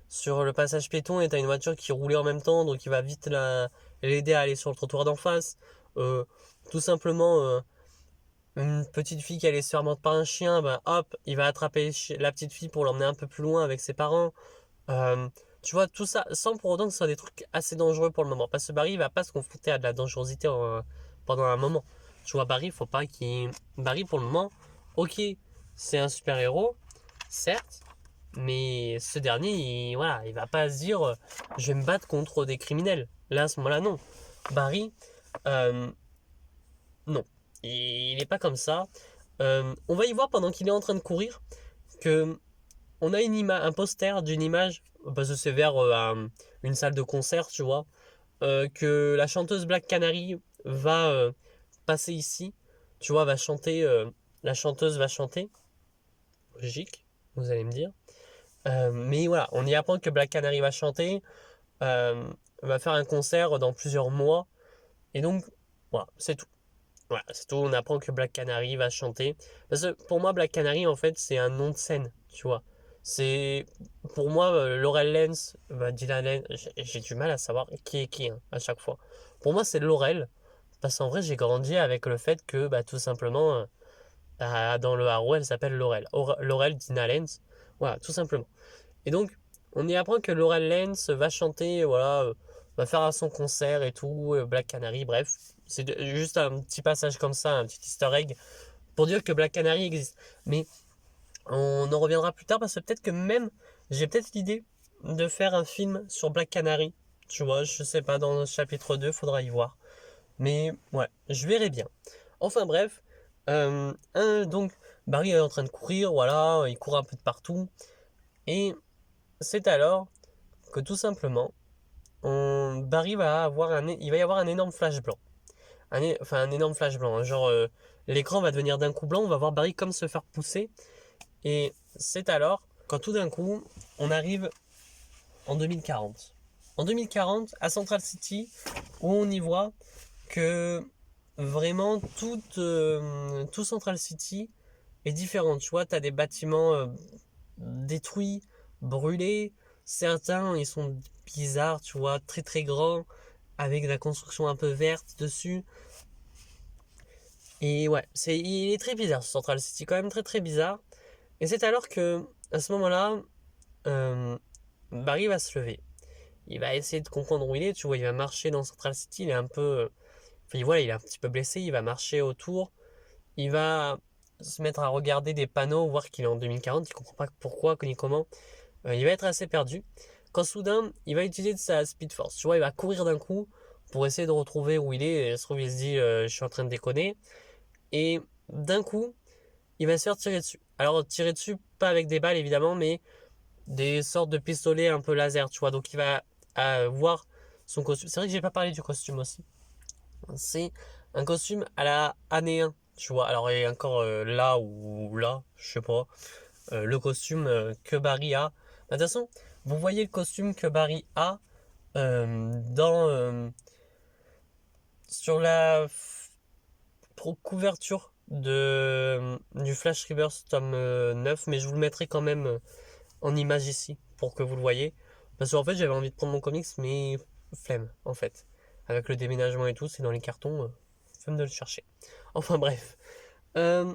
sur le passage piéton et t'as une voiture qui roulait en même temps, donc il va vite l'aider à aller sur le trottoir d'en face. Euh, Tout simplement, une petite fille qui allait se faire mordre par un chien, bah hop, il va attraper la petite fille pour l'emmener un peu plus loin avec ses parents. Euh, Tu vois, tout ça, sans pour autant que ce soit des trucs assez dangereux pour le moment. Parce que Barry, il va pas se confronter à de la dangerosité pendant un moment. Tu vois, Barry, faut pas qu'il. Barry, pour le moment, ok, c'est un super-héros, certes, mais ce dernier, voilà, il va pas se dire je vais me battre contre des criminels. Là, à ce moment-là, non. Barry, euh, non. Il n'est pas comme ça. On va y voir pendant qu'il est en train de courir que on a un poster d'une image, parce que c'est vers une salle de concert, tu vois, que la chanteuse Black Canary va passer ici. Tu vois, va chanter. La chanteuse va chanter. Logique, vous allez me dire. Mais voilà, on y apprend que Black Canary va chanter, euh, va faire un concert dans plusieurs mois. Et donc, voilà, c'est tout. Voilà, c'est tout. On apprend que Black Canary va chanter. Parce que pour moi, Black Canary, en fait, c'est un nom de scène, tu vois. C'est, pour moi, Laurel Lance, Dylan Lance, j'ai du mal à savoir qui est qui, hein, à chaque fois. Pour moi, c'est Laurel. Parce qu'en vrai, j'ai grandi avec le fait que, bah, tout simplement, dans le Haro, elle s'appelle Laurel. Laurel Dina Lance. Voilà, tout simplement. Et donc, on y apprend que Laurel Lance va chanter, voilà, va faire son concert et tout, Black Canary, bref. C'est juste un petit passage comme ça, un petit easter egg, pour dire que Black Canary existe. Mais on en reviendra plus tard parce que peut-être que même, j'ai peut-être l'idée de faire un film sur Black Canary. Tu vois, je sais pas, dans le chapitre 2, faudra y voir. Mais ouais, je verrai bien. Enfin bref, donc Barry est en train de courir, voilà, il court un peu de partout. Et c'est alors que tout simplement, Barry va avoir il va y avoir un énorme flash blanc. Enfin, un énorme flash blanc, hein. Genre, l'écran va devenir d'un coup blanc, on va voir Barry comme se faire pousser. Et c'est alors quand tout d'un coup, on arrive en 2040. En 2040, à Central City, où on y voit que vraiment tout Central City est différent. Tu vois, tu as des bâtiments détruits, brûlés. Certains, ils sont bizarres, tu vois, très très grands, avec la construction un peu verte dessus. Et ouais, il est très bizarre ce Central City, quand même très très bizarre. Et c'est alors que, à ce moment-là, euh, Barry va se lever. Il va essayer de comprendre où il est, tu vois, il va marcher dans Central City, il est un peu... Enfin, voilà, il est un petit peu blessé, il va marcher autour, il va se mettre à regarder des panneaux, voir qu'il est en 2040, il comprend pas pourquoi, ni comment. Il va être assez perdu. Quand soudain, il va utiliser de sa Speed Force, tu vois, il va courir d'un coup pour essayer de retrouver où il est, et se trouve, il se dit, je suis en train de déconner. Et d'un coup, il va se faire tirer dessus. Alors, tirer dessus, pas avec des balles évidemment, mais des sortes de pistolets un peu laser, tu vois. Donc, il va voir son costume. C'est vrai que j'ai pas parlé du costume aussi. C'est un costume à la année 1, tu vois. Alors, il est encore là ou là, je sais pas. Le costume que Barry a. De toute façon, vous voyez le costume que Barry a dans sur la couverture du Flash Rebirth tome 9, mais je vous le mettrai quand même en image ici pour que vous le voyez. Parce qu'en fait, j'avais envie de prendre mon comics, mais flemme en fait. Avec le déménagement et tout, c'est dans les cartons, flemme de le chercher. Enfin bref. Euh,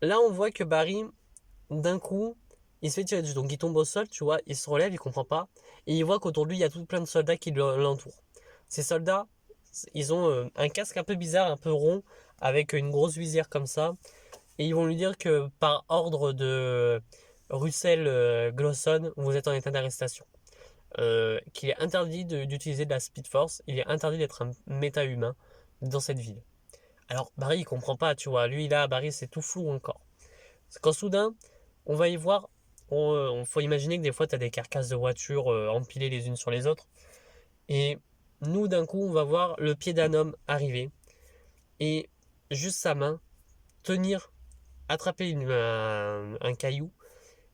Là, on voit que Barry, d'un coup, il se fait tirer dessus. Donc il tombe au sol, tu vois, il se relève, il comprend pas. Et il voit qu'autour de lui, il y a tout plein de soldats qui l'entourent. Ces soldats, ils ont un casque un peu bizarre, un peu rond, avec une grosse visière comme ça. Et ils vont lui dire que par ordre de Russell Glosson, vous êtes en état d'arrestation. Qu'il est interdit d'utiliser de la Speed Force, il est interdit d'être un méta-humain dans cette ville. Alors Barry il comprend pas, tu vois, lui là, Barry c'est tout flou encore. Quand soudain, on va y voir, on faut imaginer que des fois tu as des carcasses de voitures empilées les unes sur les autres, et nous d'un coup on va voir le pied d'un homme arriver, et juste sa main tenir, attraper un caillou,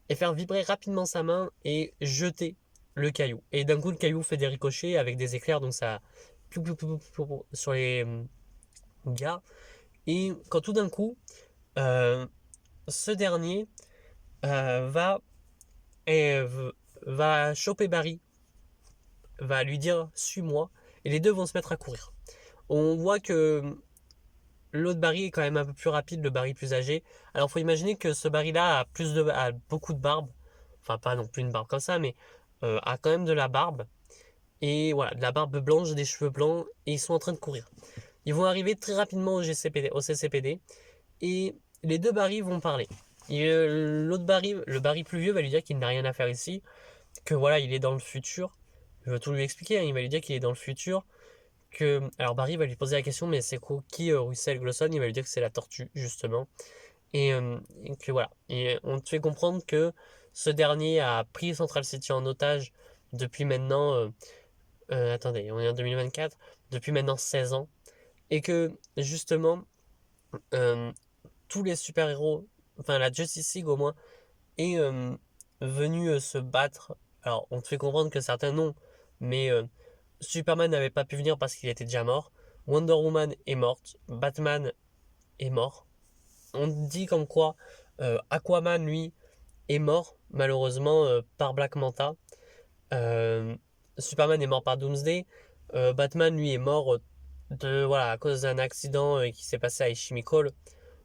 et faire vibrer rapidement sa main et jeter le caillou. Et d'un coup, le caillou fait des ricochets avec des éclairs, donc ça sur les gars. Et quand tout d'un coup, euh, ce dernier va, et, va choper Barry, va lui dire suis-moi, et les deux vont se mettre à courir. On voit que l'autre Barry est quand même un peu plus rapide, le Barry plus âgé. Alors faut imaginer que ce Barry-là a beaucoup de barbe. Enfin pas non plus une barbe comme ça, mais a quand même de la barbe. Et voilà, de la barbe blanche, des cheveux blancs, et ils sont en train de courir. Ils vont arriver très rapidement au CCPD, et les deux Barry vont parler. L'autre Barry, le Barry plus vieux, va lui dire qu'il n'a rien à faire ici, que voilà, il est dans le futur. Je vais tout lui expliquer, hein. Il va lui dire qu'il est dans le futur, alors Barry va lui poser la question, mais c'est qui Russell Glosson? Il va lui dire que c'est la tortue justement, et que voilà. Et on te fait comprendre que ce dernier a pris Central City en otage depuis maintenant, attendez, on est en 2024, depuis maintenant 16 ans, et que justement euh, tous les super héros, enfin la Justice League au moins, est venu se battre. Alors on te fait comprendre que certains non, mais Superman n'avait pas pu venir parce qu'il était déjà mort. Wonder Woman est morte. Batman est mort. On dit comme quoi Aquaman, lui, est mort, malheureusement, par Black Manta. Euh, Superman est mort par Doomsday. Batman, lui, est mort voilà, à cause d'un accident qui s'est passé à Ishimikol.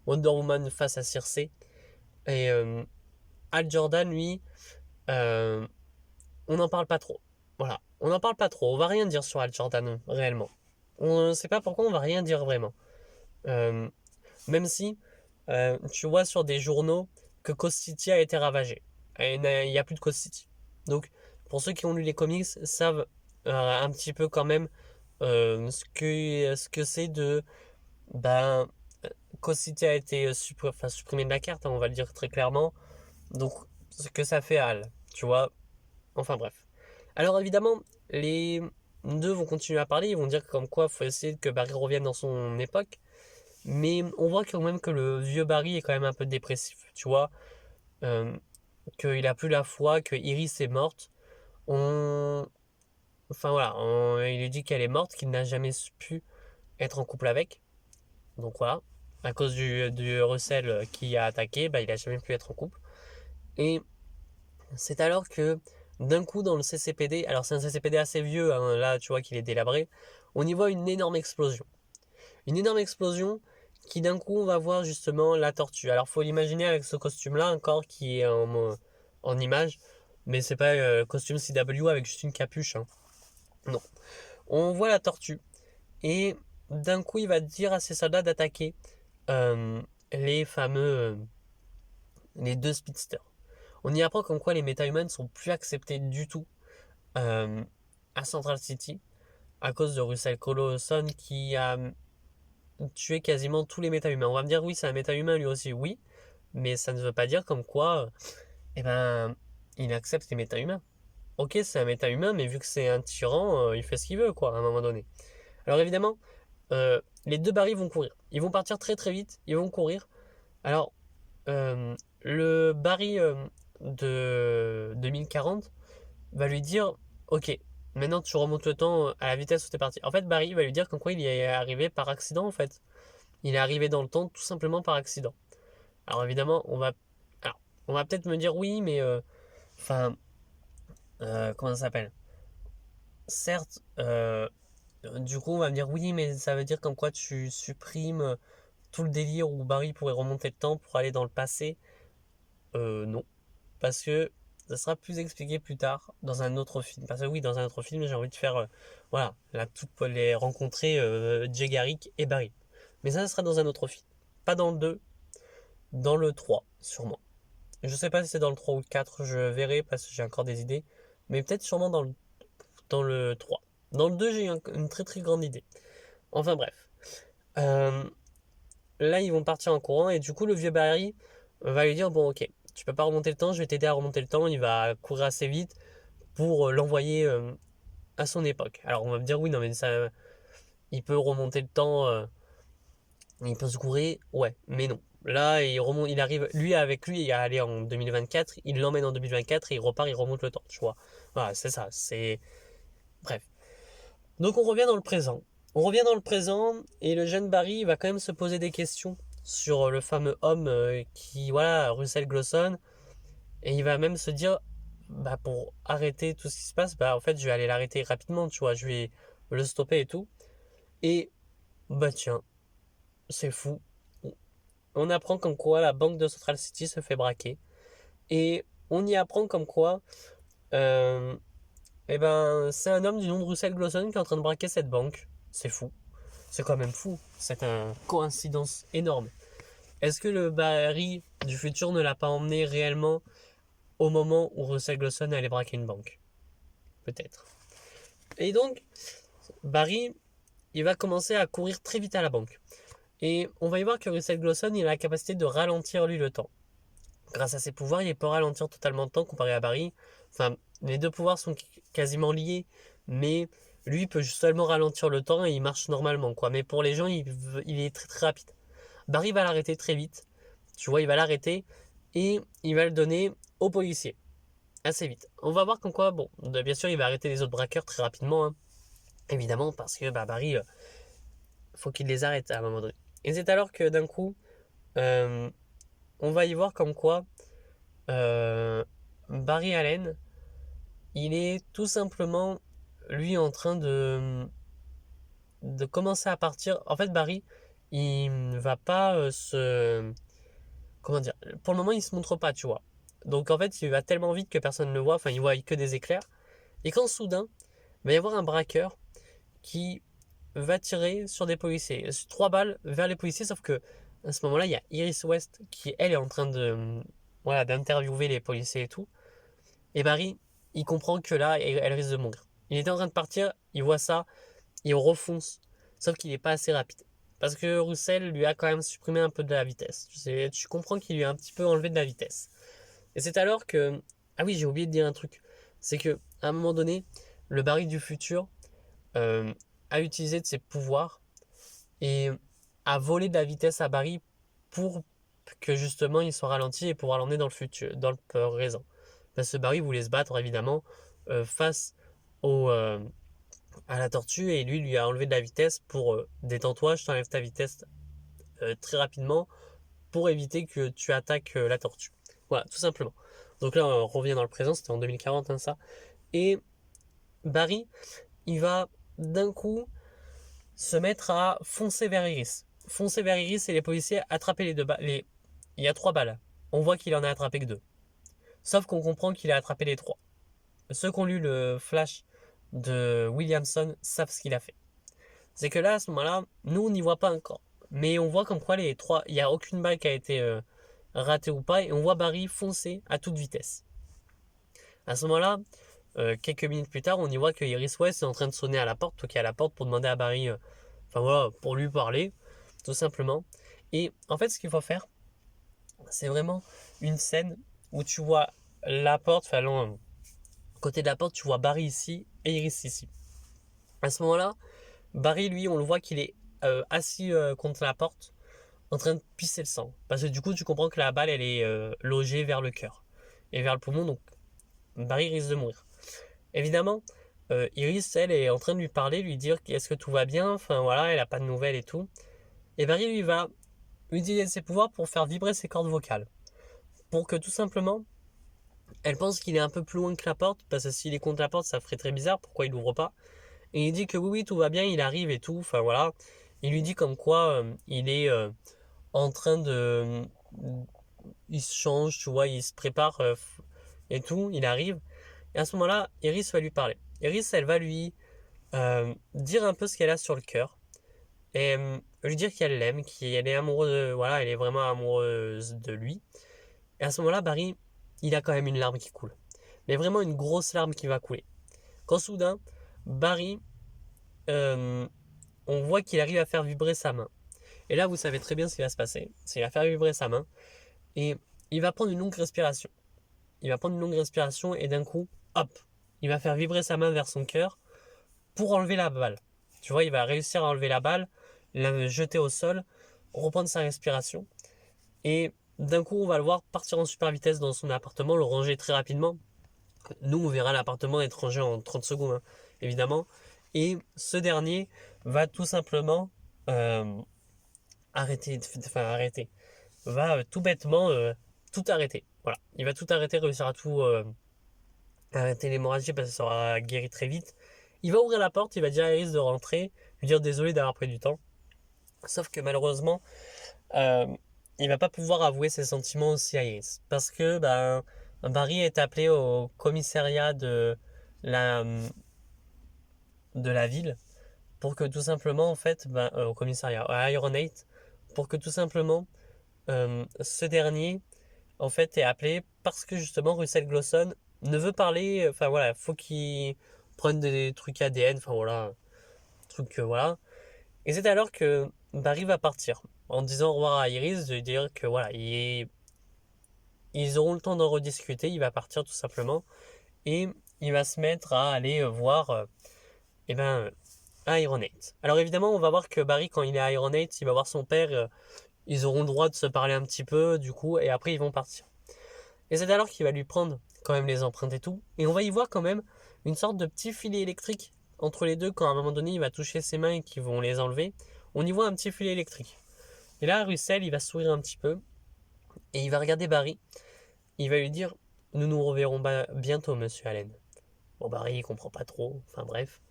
Wonder Woman face à Circe. Et Hal Jordan, lui, euh, on n'en parle pas trop. Voilà, on n'en parle pas trop. On va rien dire sur Hal Jordan, réellement. On ne sait pas pourquoi on va rien dire vraiment. Euh, Même si tu vois sur des journaux que Coast City a été ravagé. Et il n'y a plus de Coast City. Donc, pour ceux qui ont lu les comics, savent un petit peu quand même ce que c'est de. Ben, Coast City a été supprimé de la carte, hein, on va le dire très clairement. Donc, ce que ça fait à Hal, tu vois. Enfin bref. Alors évidemment, les deux vont continuer à parler, ils vont dire comme quoi il faut essayer que Barry revienne dans son époque. Mais on voit quand même que le vieux Barry est quand même un peu dépressif, tu vois. Euh, Qu'il a plus la foi, que Iris est morte. On... Enfin voilà, il lui dit qu'elle est morte, qu'il n'a jamais pu être en couple avec. Donc voilà, à cause du Russell qui a attaqué, bah, il a jamais pu être en couple. Et c'est alors que d'un coup dans le CCPD, alors c'est un CCPD assez vieux, hein, là tu vois qu'il est délabré, on y voit une énorme explosion. Une énorme explosion qui d'un coup on va voir justement la tortue. Alors faut l'imaginer avec ce costume-là encore qui est en image, mais c'est pas costume CW avec juste une capuche. Hein. Non. On voit la tortue et d'un coup il va dire à ses soldats d'attaquer euh, les fameux les deux speedsters. On y apprend comme quoi les méta-humains ne sont plus acceptés du tout euh, à Central City à cause de Russell Colosson qui a tué quasiment tous les méta-humains. On va me dire oui c'est un méta-humain lui aussi, oui, mais ça ne veut pas dire comme quoi eh ben, il accepte les méta-humains. Ok c'est un méta-humain mais vu que c'est un tyran, il fait ce qu'il veut quoi à un moment donné. Alors évidemment, les deux Barry vont courir. Ils vont partir très très vite, ils vont courir. Alors, le Barry de 2040 va lui dire, ok, maintenant tu remontes le temps à la vitesse où t'es parti. En fait, Barry va lui dire qu'en quoi il y est arrivé par accident en fait. Il est arrivé dans le temps tout simplement par accident. Alors évidemment, alors, on va peut-être me dire oui, mais enfin, comment ça s'appelle? Certes, du coup, on va me dire oui, mais ça veut dire comme quoi tu supprimes tout le délire où Barry pourrait remonter le temps pour aller dans le passé. Non. Parce que ça sera plus expliqué plus tard dans un autre film. Parce que oui, dans un autre film, j'ai envie de faire, voilà, là, les rencontrer Jay Garrick et Barry. Mais ça sera dans un autre film. Pas dans le 2, dans le 3, sûrement. Je sais pas si c'est dans le 3 ou le 4, je verrai parce que j'ai encore des idées. Mais peut-être sûrement dans le 3. Dans le 2, j'ai une très très grande idée. Enfin bref. Euh, Là, ils vont partir en courant et du coup, le vieux Barry va lui dire, bon, ok, tu peux pas remonter le temps, je vais t'aider à remonter le temps. Il va courir assez vite pour l'envoyer à son époque. Alors, on va me dire, oui, non, mais ça, il peut remonter le temps, il peut se courir, ouais, mais non. Là, il remonte, il arrive, lui, avec lui, il est allé en 2024, il l'emmène en 2024 et il repart, il remonte le temps, tu vois. Voilà, c'est ça, c'est. Bref. Donc, on revient dans le présent. On revient dans le présent et le jeune Barry va quand même se poser des questions sur le fameux homme qui, voilà, Russell Glosson. Et il va même se dire, bah, pour arrêter tout ce qui se passe, bah, en fait, je vais aller l'arrêter rapidement, tu vois, je vais le stopper et tout. Et, bah, tiens, c'est fou. On apprend comme quoi la banque de Central City se fait braquer. Et on y apprend comme quoi, euh, eh ben, c'est un homme du nom de Russell Glosson qui est en train de braquer cette banque. C'est fou. C'est quand même fou. C'est une coïncidence énorme. Est-ce que le Barry du futur ne l'a pas emmené réellement au moment où Russell Glosson allait braquer une banque? Peut-être. Et donc, Barry, il va commencer à courir très vite à la banque. Et on va y voir que Russell Glosson, il a la capacité de ralentir lui le temps. Grâce à ses pouvoirs, il peut ralentir totalement le temps comparé à Barry. Enfin, les deux pouvoirs sont quasiment liés, mais lui peut seulement ralentir le temps et il marche normalement, quoi. Mais pour les gens, il est très très rapide. Barry va l'arrêter très vite. Tu vois, il va l'arrêter et il va le donner aux policiers assez vite. On va voir comme quoi, bon, bien sûr, il va arrêter les autres braqueurs très rapidement, hein, évidemment, parce que bah, Barry, faut qu'il les arrête à un moment donné. Et c'est alors que d'un coup, euh, on va y voir comme quoi euh, Barry Allen, il est tout simplement lui en train de commencer à partir. En fait, Barry, il ne va pas se. Comment dire? Pour le moment, il se montre pas, tu vois. Donc en fait, il va tellement vite que personne ne le voit. Enfin, il voit que des éclairs. Et quand soudain, il va y avoir un braqueur qui va tirer sur des policiers. 3 balles vers les policiers, sauf que à ce moment-là, il y a Iris West qui, elle, est en train de, voilà, d'interviewer les policiers et tout. Et Barry, il comprend que là, elle risque de mourir. Il était en train de partir, il voit ça, il refonce. Sauf qu'il n'est pas assez rapide. Parce que Russell lui a quand même supprimé un peu de la vitesse. Tu comprends qu'il lui a un petit peu enlevé de la vitesse. Et c'est alors que. Ah oui, j'ai oublié de dire un truc. C'est que à un moment donné, le Barry du futur euh, a utilisé de ses pouvoirs et a volé de la vitesse à Barry pour que justement il soit ralenti et pouvoir l'emmener dans le futur, dans le présent. Parce que Barry voulait se battre évidemment face au, à la tortue et lui a enlevé de la vitesse pour détends-toi, je t'enlève ta vitesse très rapidement pour éviter que tu attaques la tortue. Voilà, tout simplement. Donc là, on revient dans le présent, c'était en 2040, hein, ça. Et Barry, il va d'un coup se mettre à foncer vers Iris. Foncer vers Iris et les policiers attraper les deux balles. Il y a 3 balles. On voit qu'il en a attrapé que 2. Sauf qu'on comprend qu'il a attrapé les 3. Ceux qui ont lu le flash de Williamson savent ce qu'il a fait. C'est que là, à ce moment-là, nous, on n'y voit pas encore. Mais on voit comme quoi les 3, il n'y a aucune balle qui a été ratée ou pas. Et on voit Barry foncer à toute vitesse. À ce moment-là, quelques minutes plus tard, on y voit que Iris West est en train de sonner à la porte, toquer à la porte pour demander à Barry, enfin voilà, pour lui parler, tout simplement. Et en fait, ce qu'il faut faire, c'est vraiment une scène où tu vois la porte, enfin, côté de la porte, tu vois Barry ici et Iris ici. À ce moment-là, Barry, lui, on le voit qu'il est assis contre la porte, en train de pisser le sang. Parce que du coup, tu comprends que la balle, elle est logée vers le cœur et vers le poumon, donc Barry risque de mourir. Évidemment, Iris, elle, est en train de lui parler, lui dire est-ce que tout va bien, enfin voilà, elle a pas de nouvelles et tout. Et Barry, lui, va utiliser ses pouvoirs pour faire vibrer ses cordes vocales. Pour que tout simplement, elle pense qu'il est un peu plus loin que la porte, parce que s'il est contre la porte, ça ferait très bizarre, pourquoi il l'ouvre pas. Et il dit que oui, oui, tout va bien, il arrive et tout, enfin voilà. Il lui dit comme quoi il est en train de... Il se change, tu vois, il se prépare et tout, il arrive. Et à ce moment-là, Iris va lui parler. Iris, elle va lui dire un peu ce qu'elle a sur le cœur et lui dire qu'elle l'aime, qu'elle est amoureuse, voilà, elle est vraiment amoureuse de lui. Et à ce moment-là, Barry, il a quand même une larme qui coule, mais vraiment une grosse larme qui va couler. Quand soudain, Barry, euh, on voit qu'il arrive à faire vibrer sa main. Et là, vous savez très bien ce qui va se passer. C'est qu'il va faire vibrer sa main et il va prendre une longue respiration. Il va prendre une longue respiration et d'un coup, hop, il va faire vibrer sa main vers son cœur pour enlever la balle. Tu vois, il va réussir à enlever la balle, la jeter au sol, reprendre sa respiration. Et d'un coup, on va le voir partir en super vitesse dans son appartement, le ranger très rapidement. Nous, on verra l'appartement être rangé en 30 secondes, hein, évidemment. Et ce dernier va tout simplement arrêter, va tout bêtement tout arrêter. Voilà, il va tout arrêter, réussir à tout arrêter l'hémorragie parce que ça sera guéri très vite. Il va ouvrir la porte, il va dire à Iris de rentrer, lui dire désolé d'avoir pris du temps. Sauf que malheureusement, euh, il va pas pouvoir avouer ses sentiments aussi à Iris. Parce que Barry est appelé au commissariat la, de la ville pour que tout simplement, en fait, au commissariat, à Iron 8, pour que tout simplement ce dernier, en fait, est appelé parce que justement Russell Glosson ne veut parler, enfin voilà, faut qu'il prenne des trucs ADN, enfin voilà, trucs voilà. Et c'est alors que Barry va partir en disant au revoir à Iris, de dire que voilà, ils auront le temps d'en rediscuter, il va partir tout simplement et il va se mettre à aller voir eh ben, à Iron 8. Alors évidemment, on va voir que Barry, quand il est à Iron 8, il va voir son père, ils auront le droit de se parler un petit peu, du coup, et après ils vont partir. Et c'est alors qu'il va lui prendre quand même les empreintes et tout. Et on va y voir quand même une sorte de petit filet électrique entre les deux quand à un moment donné il va toucher ses mains et qu'ils vont les enlever. On y voit un petit filet électrique. Et là, Russell, il va sourire un petit peu et il va regarder Barry. Il va lui dire nous nous reverrons bientôt, monsieur Allen. Bon, Barry, il comprend pas trop. Enfin bref.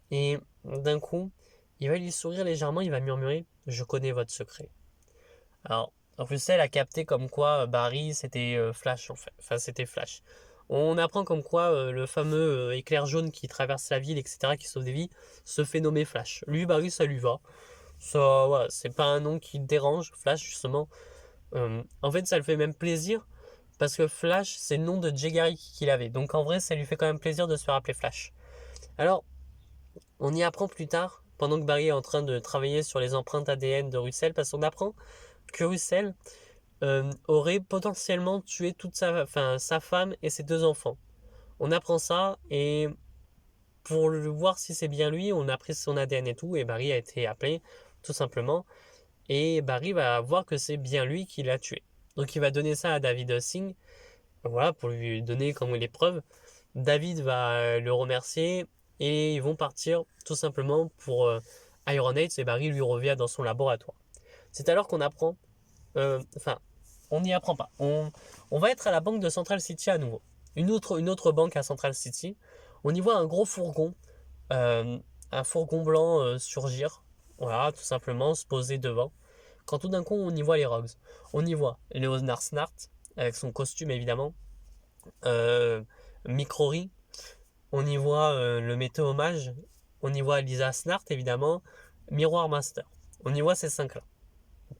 Et d'un coup, il va lui sourire légèrement. Il va murmurer je connais votre secret. Alors, Russell a capté comme quoi Barry c'était Flash en fait. Enfin, c'était Flash. On apprend comme quoi le fameux éclair jaune qui traverse la ville, etc., qui sauve des vies, se fait nommer Flash. Lui, Barry, ça lui va. Ça, voilà, c'est pas un nom qui le dérange, Flash, justement. En fait, ça le fait même plaisir parce que Flash, c'est le nom de Jay Garrick qu'il avait. Donc en vrai, ça lui fait quand même plaisir de se faire appeler Flash. Alors, on y apprend plus tard, pendant que Barry est en train de travailler sur les empreintes ADN de Russell, parce qu'on apprend que Russell aurait potentiellement tué sa femme et ses 2 enfants. On apprend ça et pour le voir si c'est bien lui, on a pris son ADN et tout et Barry a été appelé tout simplement et Barry va voir que c'est bien lui qui l'a tué. Donc il va donner ça à David Singh, voilà pour lui donner comme les preuves. David va le remercier et ils vont partir tout simplement pour Iron Age et Barry lui revient dans son laboratoire. C'est alors qu'on apprend, enfin on n'y apprend pas. On va être à la banque de Central City à nouveau. Une autre banque à Central City. On y voit un gros fourgon, un fourgon blanc surgir. Voilà, tout simplement, se poser devant. Quand tout d'un coup, on y voit les Rogues. On y voit Leonard Snart, avec son costume évidemment. Mick Rory. On y voit le météo mage. On y voit Lisa Snart évidemment. Miroir Master. On y voit ces 5-là.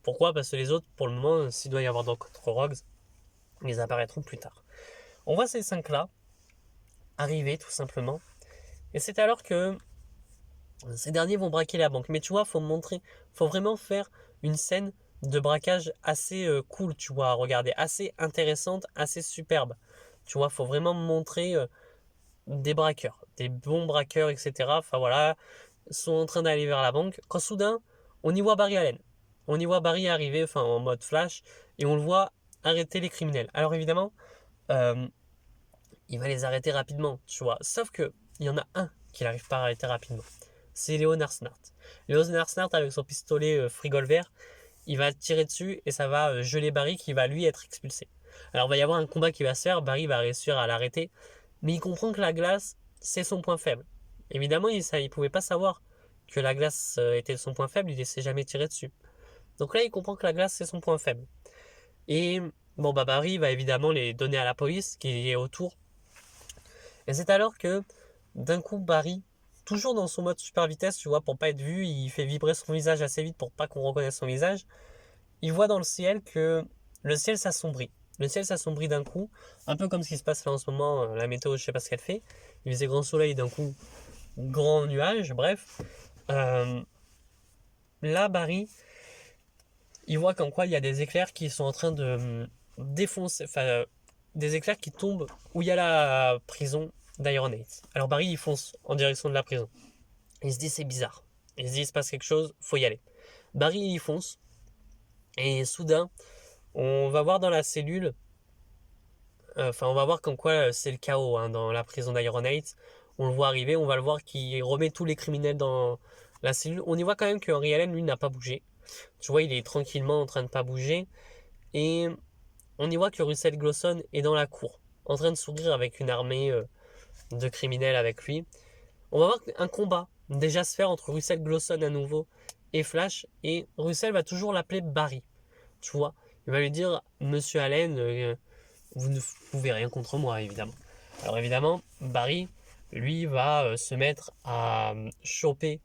Pourquoi? Parce que les autres, pour le moment, s'il doit y avoir d'autres Rogues, ils apparaîtront plus tard. On voit ces 5-là arriver tout simplement. Et c'est alors que ces derniers vont braquer la banque. Mais tu vois, faut vraiment faire une scène de braquage assez cool, tu vois, à regarder, assez intéressante, assez superbe. Tu vois, faut vraiment montrer des braqueurs, des bons braqueurs, etc. Enfin voilà, sont en train d'aller vers la banque. Quand soudain, on y voit Barry Allen. On y voit Barry arriver, enfin en mode flash, et on le voit arrêter les criminels. Alors évidemment, euh, il va les arrêter rapidement, tu vois. Sauf que il y en a un qui n'arrive pas à arrêter rapidement. C'est Leonard Snart. Leonard Snart avec son pistolet Frigolver, il va tirer dessus et ça va geler Barry qui va lui être expulsé. Alors il va y avoir un combat qui va se faire, Barry va réussir à l'arrêter, mais il comprend que la glace, c'est son point faible. Évidemment, il pouvait pas savoir que la glace était son point faible, il ne s'est jamais tiré dessus. Donc là, il comprend que la glace, c'est son point faible. Et bon, bah Barry va évidemment les donner à la police qui est autour. Et c'est alors que, d'un coup, Barry, toujours dans son mode super vitesse, tu vois, pour pas être vu, il fait vibrer son visage assez vite pour pas qu'on reconnaisse son visage. Il voit dans le ciel que le ciel s'assombrit. Le ciel s'assombrit d'un coup, un peu comme ce qui se passe là en ce moment, la météo, je sais pas ce qu'elle fait. Il faisait grand soleil, d'un coup, grand nuage, bref. Euh, Là, Barry, il voit qu'en quoi il y a des éclairs qui sont en train de défoncer, enfin, des éclairs qui tombent où il y a la prison d'Ironate. Alors Barry, il fonce en direction de la prison. Il se dit c'est bizarre. Il se dit il se passe quelque chose, faut y aller. Barry, il fonce. Et soudain, on va voir dans la cellule, enfin on va voir comme quoi c'est le chaos hein, dans la prison d'Ironate. On le voit arriver, on va le voir qui remet tous les criminels dans la cellule. On y voit quand même que Henry Allen, lui, n'a pas bougé. Tu vois, il est tranquillement en train de pas bouger. Et on y voit que Russell Glosson est dans la cour, en train de sourire avec une armée de criminels avec lui. On va voir un combat déjà se faire entre Russell Glosson à nouveau et Flash. Et Russell va toujours l'appeler Barry. Tu vois, il va lui dire Monsieur Allen, vous ne pouvez rien contre moi, évidemment. Alors évidemment, Barry, lui, va se mettre à choper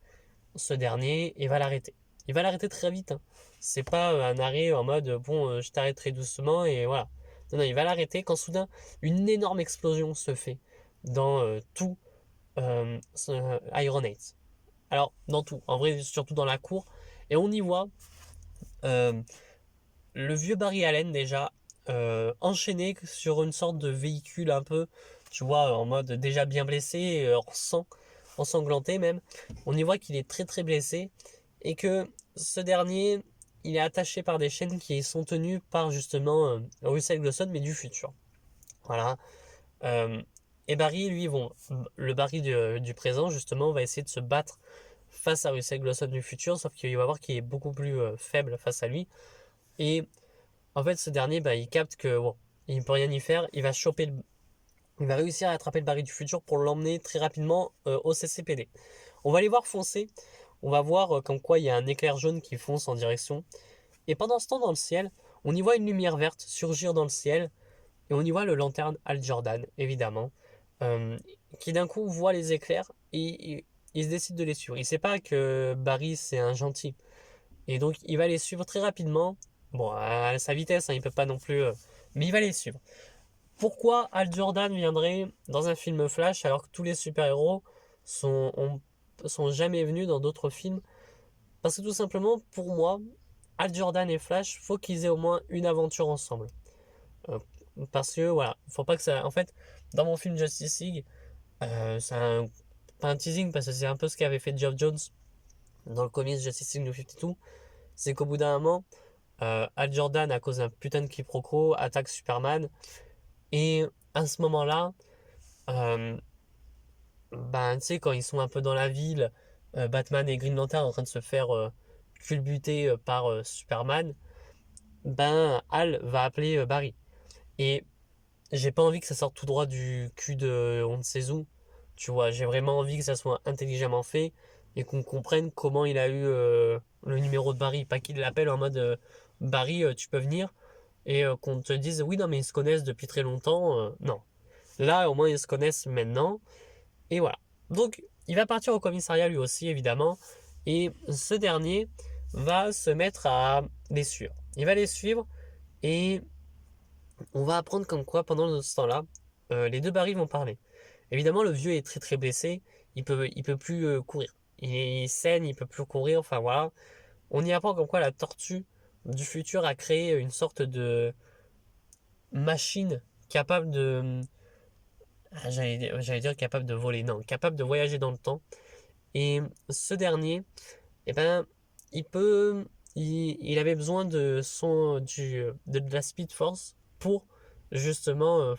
ce dernier et va l'arrêter. Il va l'arrêter très vite. Hein. C'est pas un arrêt en mode bon, je t'arrête très doucement et voilà. Non, non, il va l'arrêter quand soudain une énorme explosion se fait dans tout Ironate. Alors, dans tout, en vrai, surtout dans la cour. Et on y voit euh, le vieux Barry Allen déjà enchaîné sur une sorte de véhicule un peu, tu vois, en mode déjà bien blessé, en sang, ensanglanté même. On y voit qu'il est très très blessé et que ce dernier, il est attaché par des chaînes qui sont tenues par justement Russell Glosson mais du futur. Voilà. Euh, et Barry, lui, le Barry du présent justement va essayer de se battre face à Russell Glosson du futur, sauf qu'il va voir qu'il est beaucoup plus faible face à lui. Et en fait, ce dernier, bah, il capte que bon, il ne peut rien y faire. Il va réussir à attraper le Barry du futur pour l'emmener très rapidement au CCPD. On va les voir foncer. On va voir comme quoi il y a un éclair jaune qui fonce en direction. Et pendant ce temps, dans le ciel, on y voit une lumière verte surgir dans le ciel. Et on y voit le lanterne Hal Jordan, évidemment, euh, qui d'un coup voit les éclairs et il se décide de les suivre. Il ne sait pas que Barry, c'est un gentil. Et donc, il va les suivre très rapidement. Bon, à sa vitesse, hein, il peut pas non plus. Mais il va les suivre. Pourquoi Hal Jordan viendrait dans un film Flash alors que tous les super-héros sont jamais venus dans d'autres films? Parce que tout simplement, pour moi, Hal Jordan et Flash, faut qu'ils aient au moins une aventure ensemble. Euh, Parce que voilà, faut pas que ça. En fait, dans mon film Justice League, c'est pas un teasing parce que c'est un peu ce qu'avait fait Geoff Jones dans le comics Justice League New 52. C'est qu'au bout d'un moment, Hal Jordan, à cause d'un putain de quiproquo, attaque Superman. Et à ce moment-là, euh, ben, tu sais, quand ils sont un peu dans la ville, Batman et Green Lantern en train de se faire culbuter par Superman, ben Hal va appeler Barry. Et j'ai pas envie que ça sorte tout droit du cul de on ne sait où. Tu vois, j'ai vraiment envie que ça soit intelligemment fait et qu'on comprenne comment il a eu le numéro de Barry. Pas qu'il l'appelle en mode Barry, tu peux venir. Et qu'on te dise oui, non, mais ils se connaissent depuis très longtemps. Non. Là, au moins, ils se connaissent maintenant. Et voilà. Donc, il va partir au commissariat lui aussi, évidemment. Et ce dernier va se mettre à les suivre. Il va les suivre et on va apprendre comme quoi, pendant ce temps-là, les deux Barry vont parler. Évidemment, le vieux est très très blessé. Il peut plus courir. Il saigne, il peut plus courir. Enfin voilà. On y apprend comme quoi la tortue du futur a créé une sorte de machine capable de... j'allais dire capable de voler. Non, capable de voyager dans le temps. Et ce dernier, eh ben, il peut... il avait besoin de la Speed Force pour justement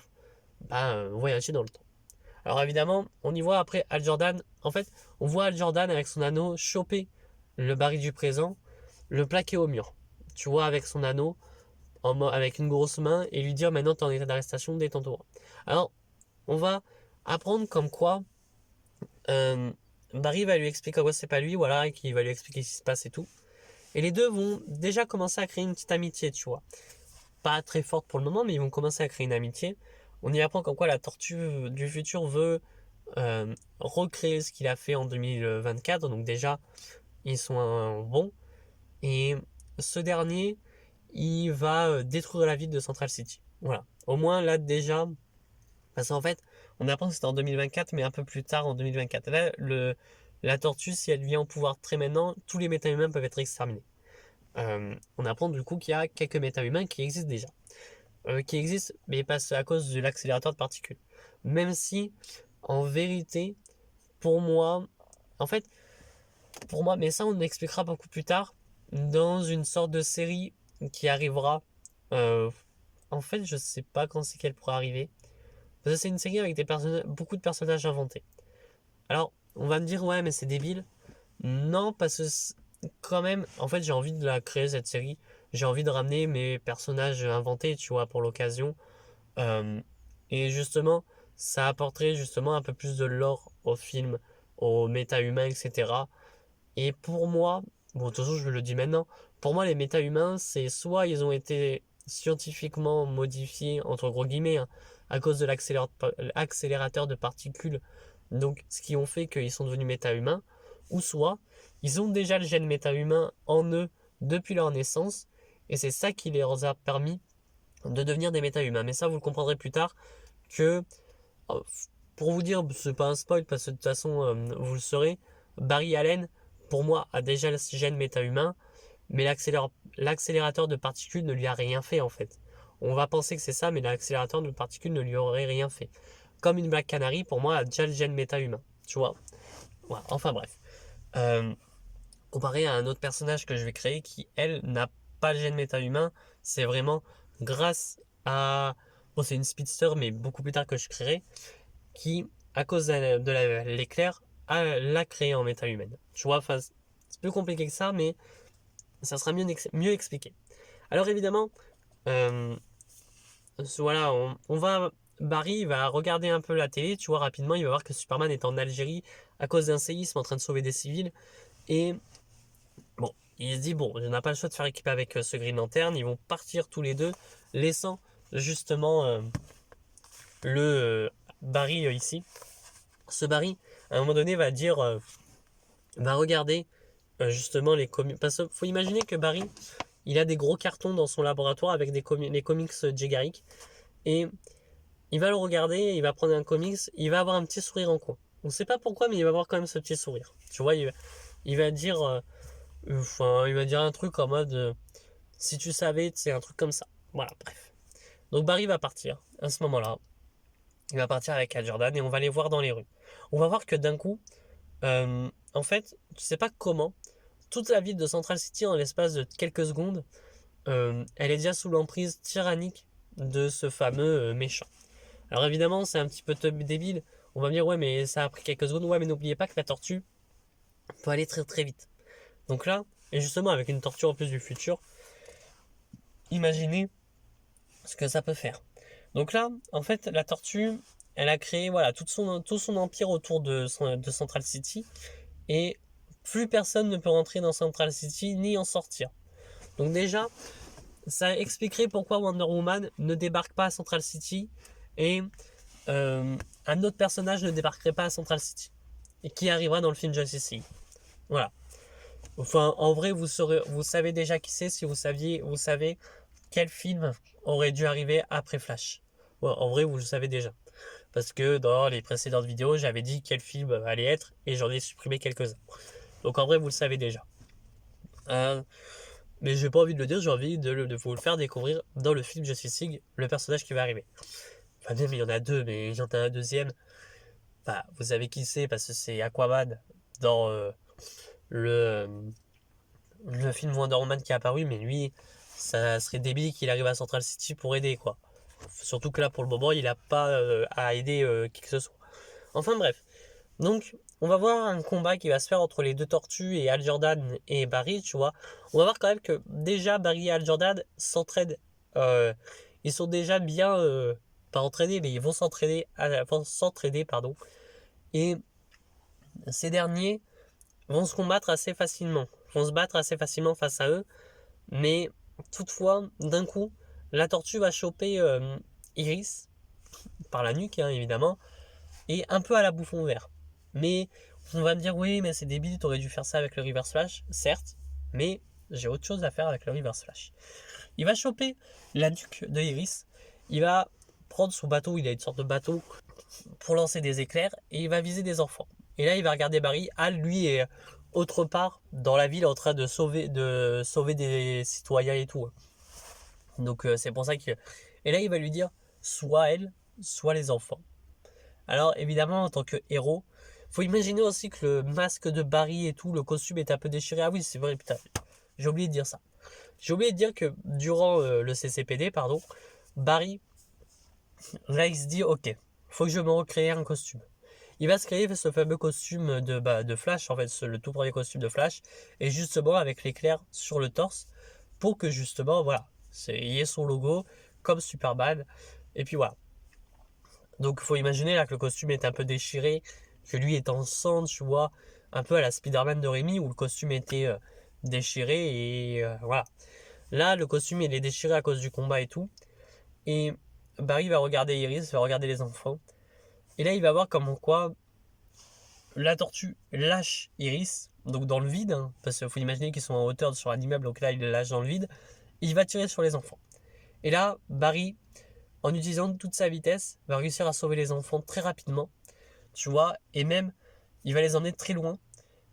voyager dans le temps. Alors évidemment, on y voit après Al Jordan. En fait, on voit Al Jordan avec son anneau choper le baril du présent, le plaquer au mur. Tu vois, avec son anneau, avec une grosse main, et lui dire maintenant t'es en état d'arrestation, détends-toi. Alors, on va apprendre comme quoi Barry va lui expliquer quoi c'est pas lui, voilà, et qu'il va lui expliquer ce qui se passe et tout. Et les deux vont déjà commencer à créer une petite amitié, tu vois. Pas très forte pour le moment, mais ils vont commencer à créer une amitié. On y apprend comme quoi la tortue du futur veut recréer ce qu'il a fait en 2024. Donc déjà, ils sont bons. Et ce dernier, il va détruire la ville de Central City. Voilà. Au moins là déjà, parce qu'en fait, on apprend que c'était en 2024, mais un peu plus tard en 2024. Là, la tortue, si elle vient au pouvoir très maintenant, tous les méta-humains peuvent être exterminés. On apprend du coup qu'il y a quelques méta-humains qui existent déjà. Qui existent, mais pas à cause de l'accélérateur de particules. Même si, en vérité, pour moi, en fait, pour moi, mais ça on expliquera beaucoup plus tard, dans une sorte de série qui arrivera. euh, En fait, je sais pas quand c'est qu'elle pourra arriver. Parce que c'est une série avec beaucoup de personnages inventés. Alors, on va me dire, ouais, mais c'est débile. Non, parce que quand même, en fait, j'ai envie de la créer cette série. J'ai envie de ramener mes personnages inventés, tu vois, pour l'occasion. Euh, et justement, ça apporterait justement un peu plus de lore au film, aux méta-humains, etc. Et pour moi, bon, de toute façon, je le dis maintenant, pour moi, les méta-humains, c'est soit ils ont été scientifiquement modifiés, entre gros guillemets, hein, à cause de l'accélérateur de particules, donc ce qui ont fait qu'ils sont devenus méta-humains, ou soit ils ont déjà le gène méta-humain en eux depuis leur naissance, et c'est ça qui leur a permis de devenir des méta-humains. Mais ça, vous le comprendrez plus tard que, euh, pour vous dire, c'est pas un spoil parce que de toute façon, vous le saurez, Barry Allen, pour moi, a déjà le gène méta-humain, mais l'accélérateur de particules ne lui a rien fait en fait. On va penser que c'est ça, mais l'accélérateur de particules ne lui aurait rien fait. Comme une Black Canary, pour moi, a déjà le gène méta-humain. Tu vois. Voilà. Enfin bref. Euh, Comparé à un autre personnage que je vais créer qui, elle, n'a pas le gène méta-humain, c'est vraiment grâce à... Bon, c'est une speedster, mais beaucoup plus tard que je créerai, qui, à cause de l'éclair, l'a créé en méta-humaine. Tu vois, enfin, c'est plus compliqué que ça, mais ça sera mieux expliqué. Alors évidemment, euh, voilà, on va... Barry va regarder un peu la télé, tu vois, rapidement, il va voir que Superman est en Algérie à cause d'un séisme en train de sauver des civils. Et bon, il se dit, bon, je n'ai pas le choix de faire équipe avec ce Green Lantern. Ils vont partir tous les deux, laissant justement le Barry ici. Ce Barry, à un moment donné, va dire, va regarder justement les comics. Parce qu'il faut imaginer que Barry, il a des gros cartons dans son laboratoire avec les comics Jegaric. Et il va le regarder, il va prendre un comics, il va avoir un petit sourire en coin. On ne sait pas pourquoi, mais il va avoir quand même ce petit sourire. Tu vois, il va dire... enfin, il va dire un truc en mode si tu savais, c'est un truc comme ça. Voilà, bref. Donc Barry va partir à ce moment-là. Il va partir avec Al Jordan et on va les voir dans les rues. On va voir que d'un coup, en fait, tu sais pas comment, toute la ville de Central City, en l'espace de quelques secondes, elle est déjà sous l'emprise tyrannique de ce fameux méchant. Alors évidemment, c'est un petit peu débile. On va me dire, ouais, mais ça a pris quelques secondes. Ouais, mais n'oubliez pas que la tortue peut aller très très vite. Donc là, et justement avec une tortue en plus du futur, imaginez ce que ça peut faire. Donc là, en fait, la tortue, elle a créé voilà, tout son empire autour de Central City. Et plus personne ne peut rentrer dans Central City ni en sortir. Donc déjà, ça expliquerait pourquoi Wonder Woman ne débarque pas à Central City et un autre personnage ne débarquerait pas à Central City. Et qui arrivera dans le film Justice League. Voilà. Enfin, en vrai, vous savez déjà qui c'est si vous savez quel film aurait dû arriver après Flash. Ouais, en vrai, vous le savez déjà. Parce que dans les précédentes vidéos, j'avais dit quel film allait être et j'en ai supprimé quelques-uns. Donc en vrai, vous le savez déjà. Mais j'ai pas envie de le dire, j'ai envie de vous le faire découvrir dans le film Justice League, le personnage qui va arriver. Enfin, même il y en a deux, mais il y en a un deuxième. Bah, vous savez qui c'est parce que c'est Aquaman dans le, le film Wonder Woman qui est apparu, mais lui, ça serait débile qu'il arrive à Central City pour aider, quoi. Surtout que là, pour le moment, il n'a pas à aider qui que ce soit. Enfin bref. Donc, on va voir un combat qui va se faire entre les deux tortues et Hal Jordan et Barry, tu vois. On va voir quand même que déjà Barry et Hal Jordan s'entraident. Ils sont déjà bien, pas entraînés, mais ils vont s'entraider, pardon. Et ces derniers vont se combattre assez facilement, vont se battre assez facilement face à eux. Mais toutefois, d'un coup, la tortue va choper Iris par la nuque, hein, évidemment, et un peu à la bouffon vert. Mais on va me dire, oui, mais c'est débile, t'aurais dû faire ça avec le reverse flash, certes, mais j'ai autre chose à faire avec le reverse flash. Il va choper la nuque de Iris, il va prendre son bateau, il a une sorte de bateau pour lancer des éclairs, et il va viser des enfants. Et là, il va regarder Barry. Hal, lui, est autre part dans la ville en train de sauver des citoyens et tout. Donc c'est pour ça que... Et là, il va lui dire, soit elle, soit les enfants. Alors évidemment, en tant que héros, faut imaginer aussi que le masque de Barry et tout, le costume est un peu déchiré. Ah oui, c'est vrai, putain, j'ai oublié de dire ça. J'ai oublié de dire que durant le CCPD, pardon, Barry, là il se dit, ok, faut que je me recrée un costume. Il va se créer ce fameux costume de Flash, en fait, le tout premier costume de Flash, et justement avec l'éclair sur le torse, pour que justement, voilà, il y ait son logo, comme Superman, et puis voilà. Donc il faut imaginer là que le costume est un peu déchiré, que lui est en sang, tu vois, un peu à la Spider-Man de Rémi, où le costume était déchiré, et voilà. Là, le costume il est déchiré à cause du combat et tout, et Barry va regarder Iris, va regarder les enfants, et là il va voir comment quoi la tortue lâche Iris, donc dans le vide, hein, parce qu'il faut imaginer qu'ils sont en hauteur sur un immeuble, donc là il le lâche dans le vide, il va tirer sur les enfants. Et là, Barry, en utilisant toute sa vitesse, va réussir à sauver les enfants très rapidement, tu vois, et même, il va les emmener très loin,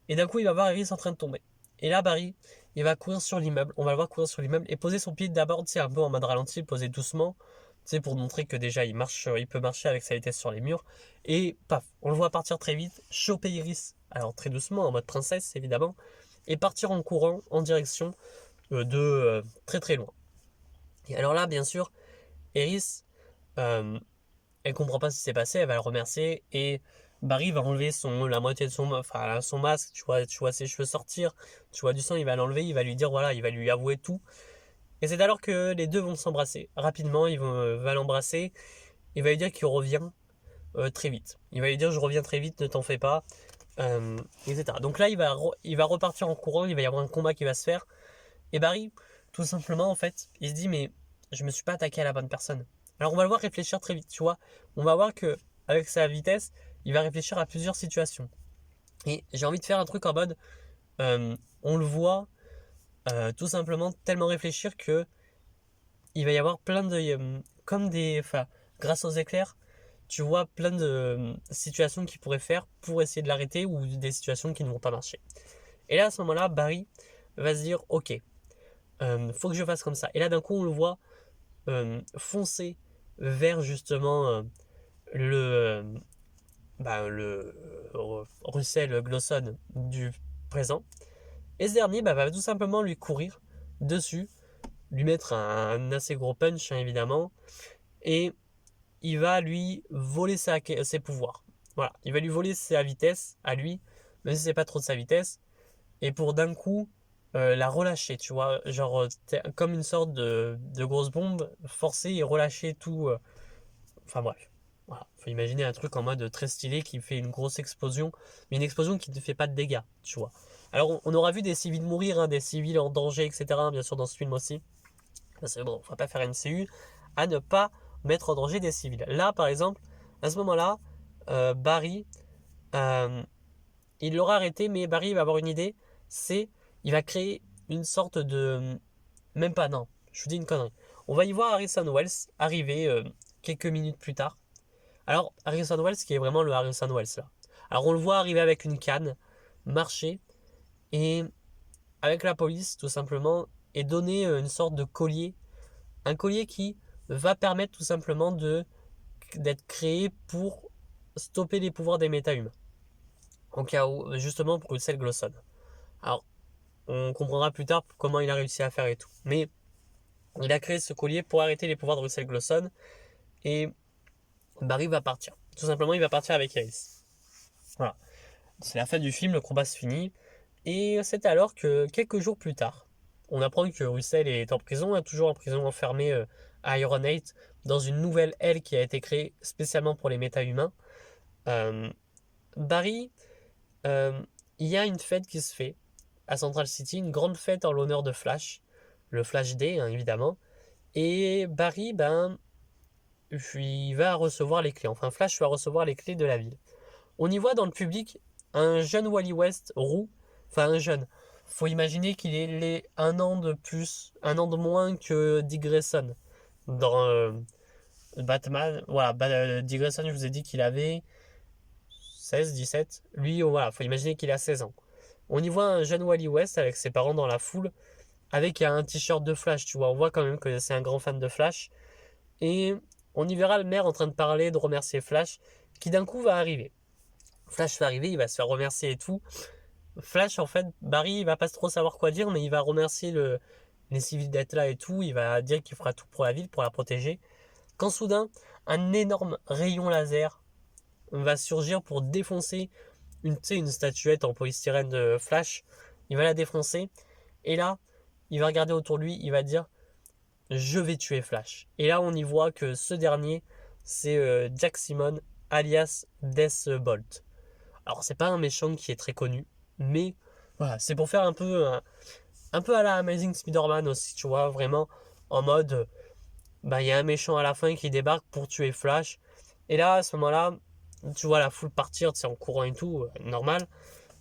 et d'un coup, il va voir Iris en train de tomber. Et là, Barry, il va courir sur l'immeuble, on va le voir courir sur l'immeuble, et poser son pied d'abord, tu sais, un peu en mode ralenti, poser doucement, tu sais, pour montrer que déjà, il peut marcher avec sa vitesse sur les murs, et paf, on le voit partir très vite, choper Iris, alors très doucement, en mode princesse, évidemment, et partir en courant en direction de très très loin. Et alors là, bien sûr, Iris, elle comprend pas ce qui s'est passé, elle va le remercier et Barry va enlever la moitié de son masque, tu vois ses cheveux sortir, tu vois du sang, il va l'enlever, il va lui dire voilà, il va lui avouer tout. Et c'est alors que les deux vont s'embrasser. Rapidement, va l'embrasser, il va lui dire qu'il revient très vite. Il va lui dire je reviens très vite, ne t'en fais pas, etc. Donc là, il va repartir en courant, il va y avoir un combat qui va se faire. Et Barry, tout simplement, en fait, il se dit mais je me suis pas attaqué à la bonne personne. Alors on va le voir réfléchir très vite, tu vois. On va voir que avec sa vitesse, il va réfléchir à plusieurs situations. Et j'ai envie de faire un truc en mode, on le voit tout simplement tellement réfléchir que il va y avoir plein de, enfin, grâce aux éclairs, tu vois plein de situations qu'il pourrait faire pour essayer de l'arrêter ou des situations qui ne vont pas marcher. Et là à ce moment-là, Barry va se dire, ok, faut que je fasse comme ça. Et là d'un coup on le voit foncer vers justement le, Russell Glosson du présent. Et ce dernier va tout simplement lui courir dessus, lui mettre un assez gros punch, hein, évidemment, et il va lui voler ses pouvoirs. Voilà, il va lui voler sa vitesse à lui, même si c'est pas trop de sa vitesse, et pour d'un coup la relâcher, tu vois, genre comme une sorte de grosse bombe, forcer et relâcher tout. Enfin bref, voilà. Faut imaginer un truc en mode très stylé qui fait une grosse explosion, mais une explosion qui ne fait pas de dégâts, tu vois. Alors on aura vu des civils mourir, hein, des civils en danger, etc. Bien sûr dans ce film aussi. C'est bon, on va pas faire une CU à ne pas mettre en danger des civils. Là, par exemple, à ce moment-là, Barry, euh, il l'aura arrêté, mais Barry va avoir une idée, c'est, il va créer une sorte de... Même pas, non, je vous dis une connerie. On va y voir Harrison Wells arriver quelques minutes plus tard. Alors, Harrison Wells, qui est vraiment le Harrison Wells, là. Alors, on le voit arriver avec une canne, marcher, et avec la police, tout simplement, et donner une sorte de collier. Un collier qui va permettre tout simplement d'être créé pour stopper les pouvoirs des méta-humains. En cas où, justement, pour Russell Glosson. Alors, on comprendra plus tard comment il a réussi à faire et tout. Mais il a créé ce collier pour arrêter les pouvoirs de Russell Glosson. Et Barry va partir. Tout simplement, il va partir avec Iris. Voilà. C'est la fin du film, le combat se finit. Et c'est alors que, quelques jours plus tard, on apprend que Russell est en prison, toujours en prison enfermé à Ironite, dans une nouvelle aile qui a été créée spécialement pour les méta-humains. Euh, Barry, euh, il y a une fête qui se fait à Central City, une grande fête en l'honneur de Flash, le Flash Day, hein, évidemment. Et Barry, ben, il va recevoir les clés. Enfin, Flash va recevoir les clés de la ville. On y voit dans le public un jeune Wally West roux, enfin un jeune. Faut imaginer qu'il est un an de plus, un an de moins que Dick Grayson dans Batman. Voilà, Dick Grayson, je vous ai dit qu'il avait 16, 17. Lui, voilà, faut imaginer qu'il a 16 ans. On y voit un jeune Wally West avec ses parents dans la foule, avec un t-shirt de Flash, tu vois. On voit quand même que c'est un grand fan de Flash. Et on y verra le maire en train de parler, de remercier Flash, qui d'un coup va arriver. Flash va arriver, il va se faire remercier et tout. Flash, en fait, Barry, il va pas trop savoir quoi dire, mais il va remercier les civils d'être là et tout. Il va dire qu'il fera tout pour la ville, pour la protéger. Quand soudain, un énorme rayon laser va surgir pour défoncer une statuette en polystyrène de Flash. Il va la défoncer. Et là, il va regarder autour de lui, il va dire je vais tuer Flash. Et là, on y voit que ce dernier, c'est Jack Simon, alias Deathbolt. Alors, c'est pas un méchant qui est très connu, mais voilà, c'est pour faire un peu à la Amazing Spider-Man aussi, tu vois, vraiment en mode, bah, il y a un méchant à la fin qui débarque pour tuer Flash. Et là, à ce moment-là, tu vois la foule partir, tu sais, en courant et tout, normal.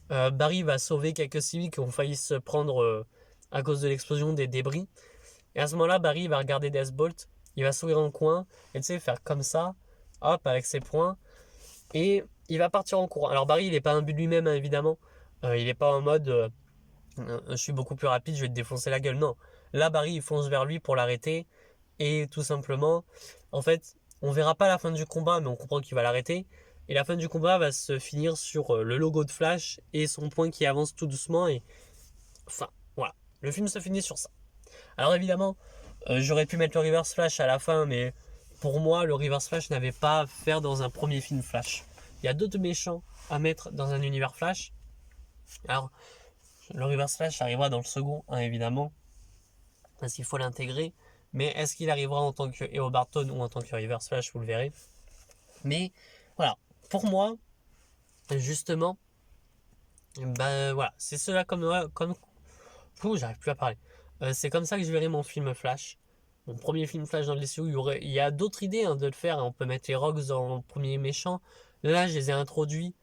Barry va sauver quelques civils qui ont failli se prendre à cause de l'explosion des débris. Et à ce moment-là, Barry va regarder Deathbolt, il va sourire en coin, et tu sais, faire comme ça, hop, avec ses poings, et il va partir en courant. Alors Barry, il n'est pas un but de lui-même, hein, évidemment. Il n'est pas en mode, je suis beaucoup plus rapide, je vais te défoncer la gueule. Non. Là, Barry, il fonce vers lui pour l'arrêter, et tout simplement, en fait, on verra pas la fin du combat, mais on comprend qu'il va l'arrêter. Et la fin du combat va se finir sur le logo de Flash et son poing qui avance tout doucement. Et enfin, voilà. Le film se finit sur ça. Alors évidemment, j'aurais pu mettre le Reverse Flash à la fin, mais pour moi, le Reverse Flash n'avait pas à faire dans un premier film Flash. Il y a d'autres méchants à mettre dans un univers Flash. Alors, le Reverse Flash arrivera dans le second, hein, évidemment, parce qu'il faut l'intégrer. Mais est-ce qu'il arrivera en tant que Hero Barton ou en tant que Reverse Flash, vous le verrez. Mais voilà, pour moi, justement, ben voilà, c'est cela comme j'arrive plus à parler. C'est comme ça que je verrai mon film Flash. Mon premier film Flash dans le DCU, il y a d'autres idées, hein, de le faire. On peut mettre les Rogues dans le premier méchant. Là, je les ai introduits.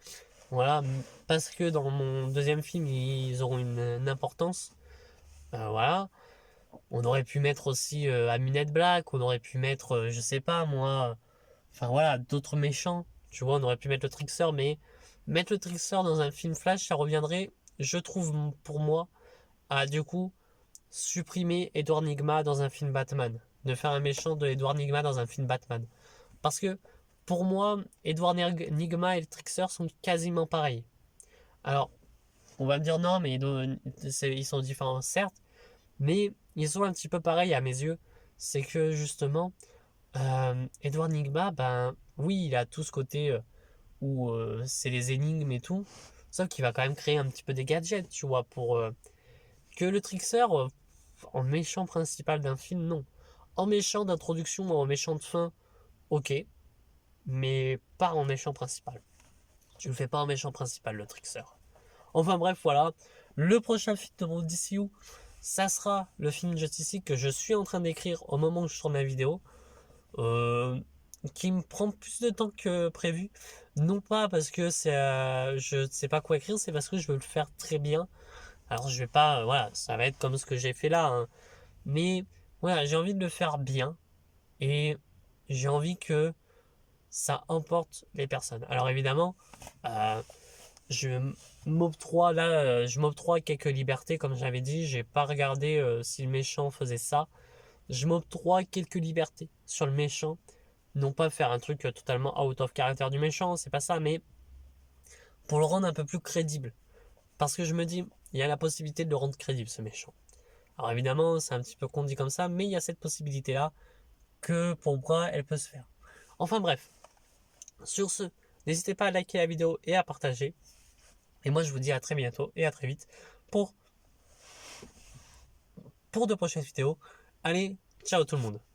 Voilà, parce que dans mon deuxième film, ils auront une importance. Voilà. On aurait pu mettre aussi Aminette Black. On aurait pu mettre, je sais pas moi. Enfin voilà, d'autres méchants. Tu vois, on aurait pu mettre le Trickster, mais mettre le Trickster dans un film Flash, ça reviendrait, je trouve, pour moi, à du coup supprimer Edward Nigma dans un film Batman. De faire un méchant de Edward Nigma dans un film Batman. Parce que, pour moi, Edward Nigma et le Trickster sont quasiment pareils. Alors, on va me dire non, mais ils sont différents, certes, mais ils sont un petit peu pareils à mes yeux. C'est que, justement, Edward Nigma, ben, oui, il a tout ce côté où c'est les énigmes et tout, sauf qu'il va quand même créer un petit peu des gadgets, tu vois, Que le trickster, en méchant principal d'un film, non. En méchant d'introduction ou en méchant de fin, ok, mais pas en méchant principal. Tu le fais pas en méchant principal, le trickster. Enfin bref, voilà. Le prochain film de mon DCU, ça sera le film Justice League que je suis en train d'écrire au moment où je tourne la vidéo. Qui me prend plus de temps que prévu. Non pas parce que je ne sais pas quoi écrire, c'est parce que je veux le faire très bien. Alors je vais pas, voilà, ça va être comme ce que j'ai fait là, hein. Mais voilà, j'ai envie de le faire bien et j'ai envie que ça importe les personnes. Alors évidemment, euh, je je m'octroie quelques libertés, comme j'avais dit. J'ai pas regardé si le méchant faisait ça. Je m'octroie quelques libertés sur le méchant. Non pas faire un truc totalement out of character du méchant, c'est pas ça, mais pour le rendre un peu plus crédible. Parce que je me dis, il y a la possibilité de le rendre crédible, ce méchant. Alors évidemment, c'est un petit peu con dit comme ça, mais il y a cette possibilité-là que pour moi, elle peut se faire. Enfin bref, sur ce, n'hésitez pas à liker la vidéo et à partager. Et moi, je vous dis à très bientôt et à très vite pour, pour de prochaines vidéos. Allez, ciao tout le monde.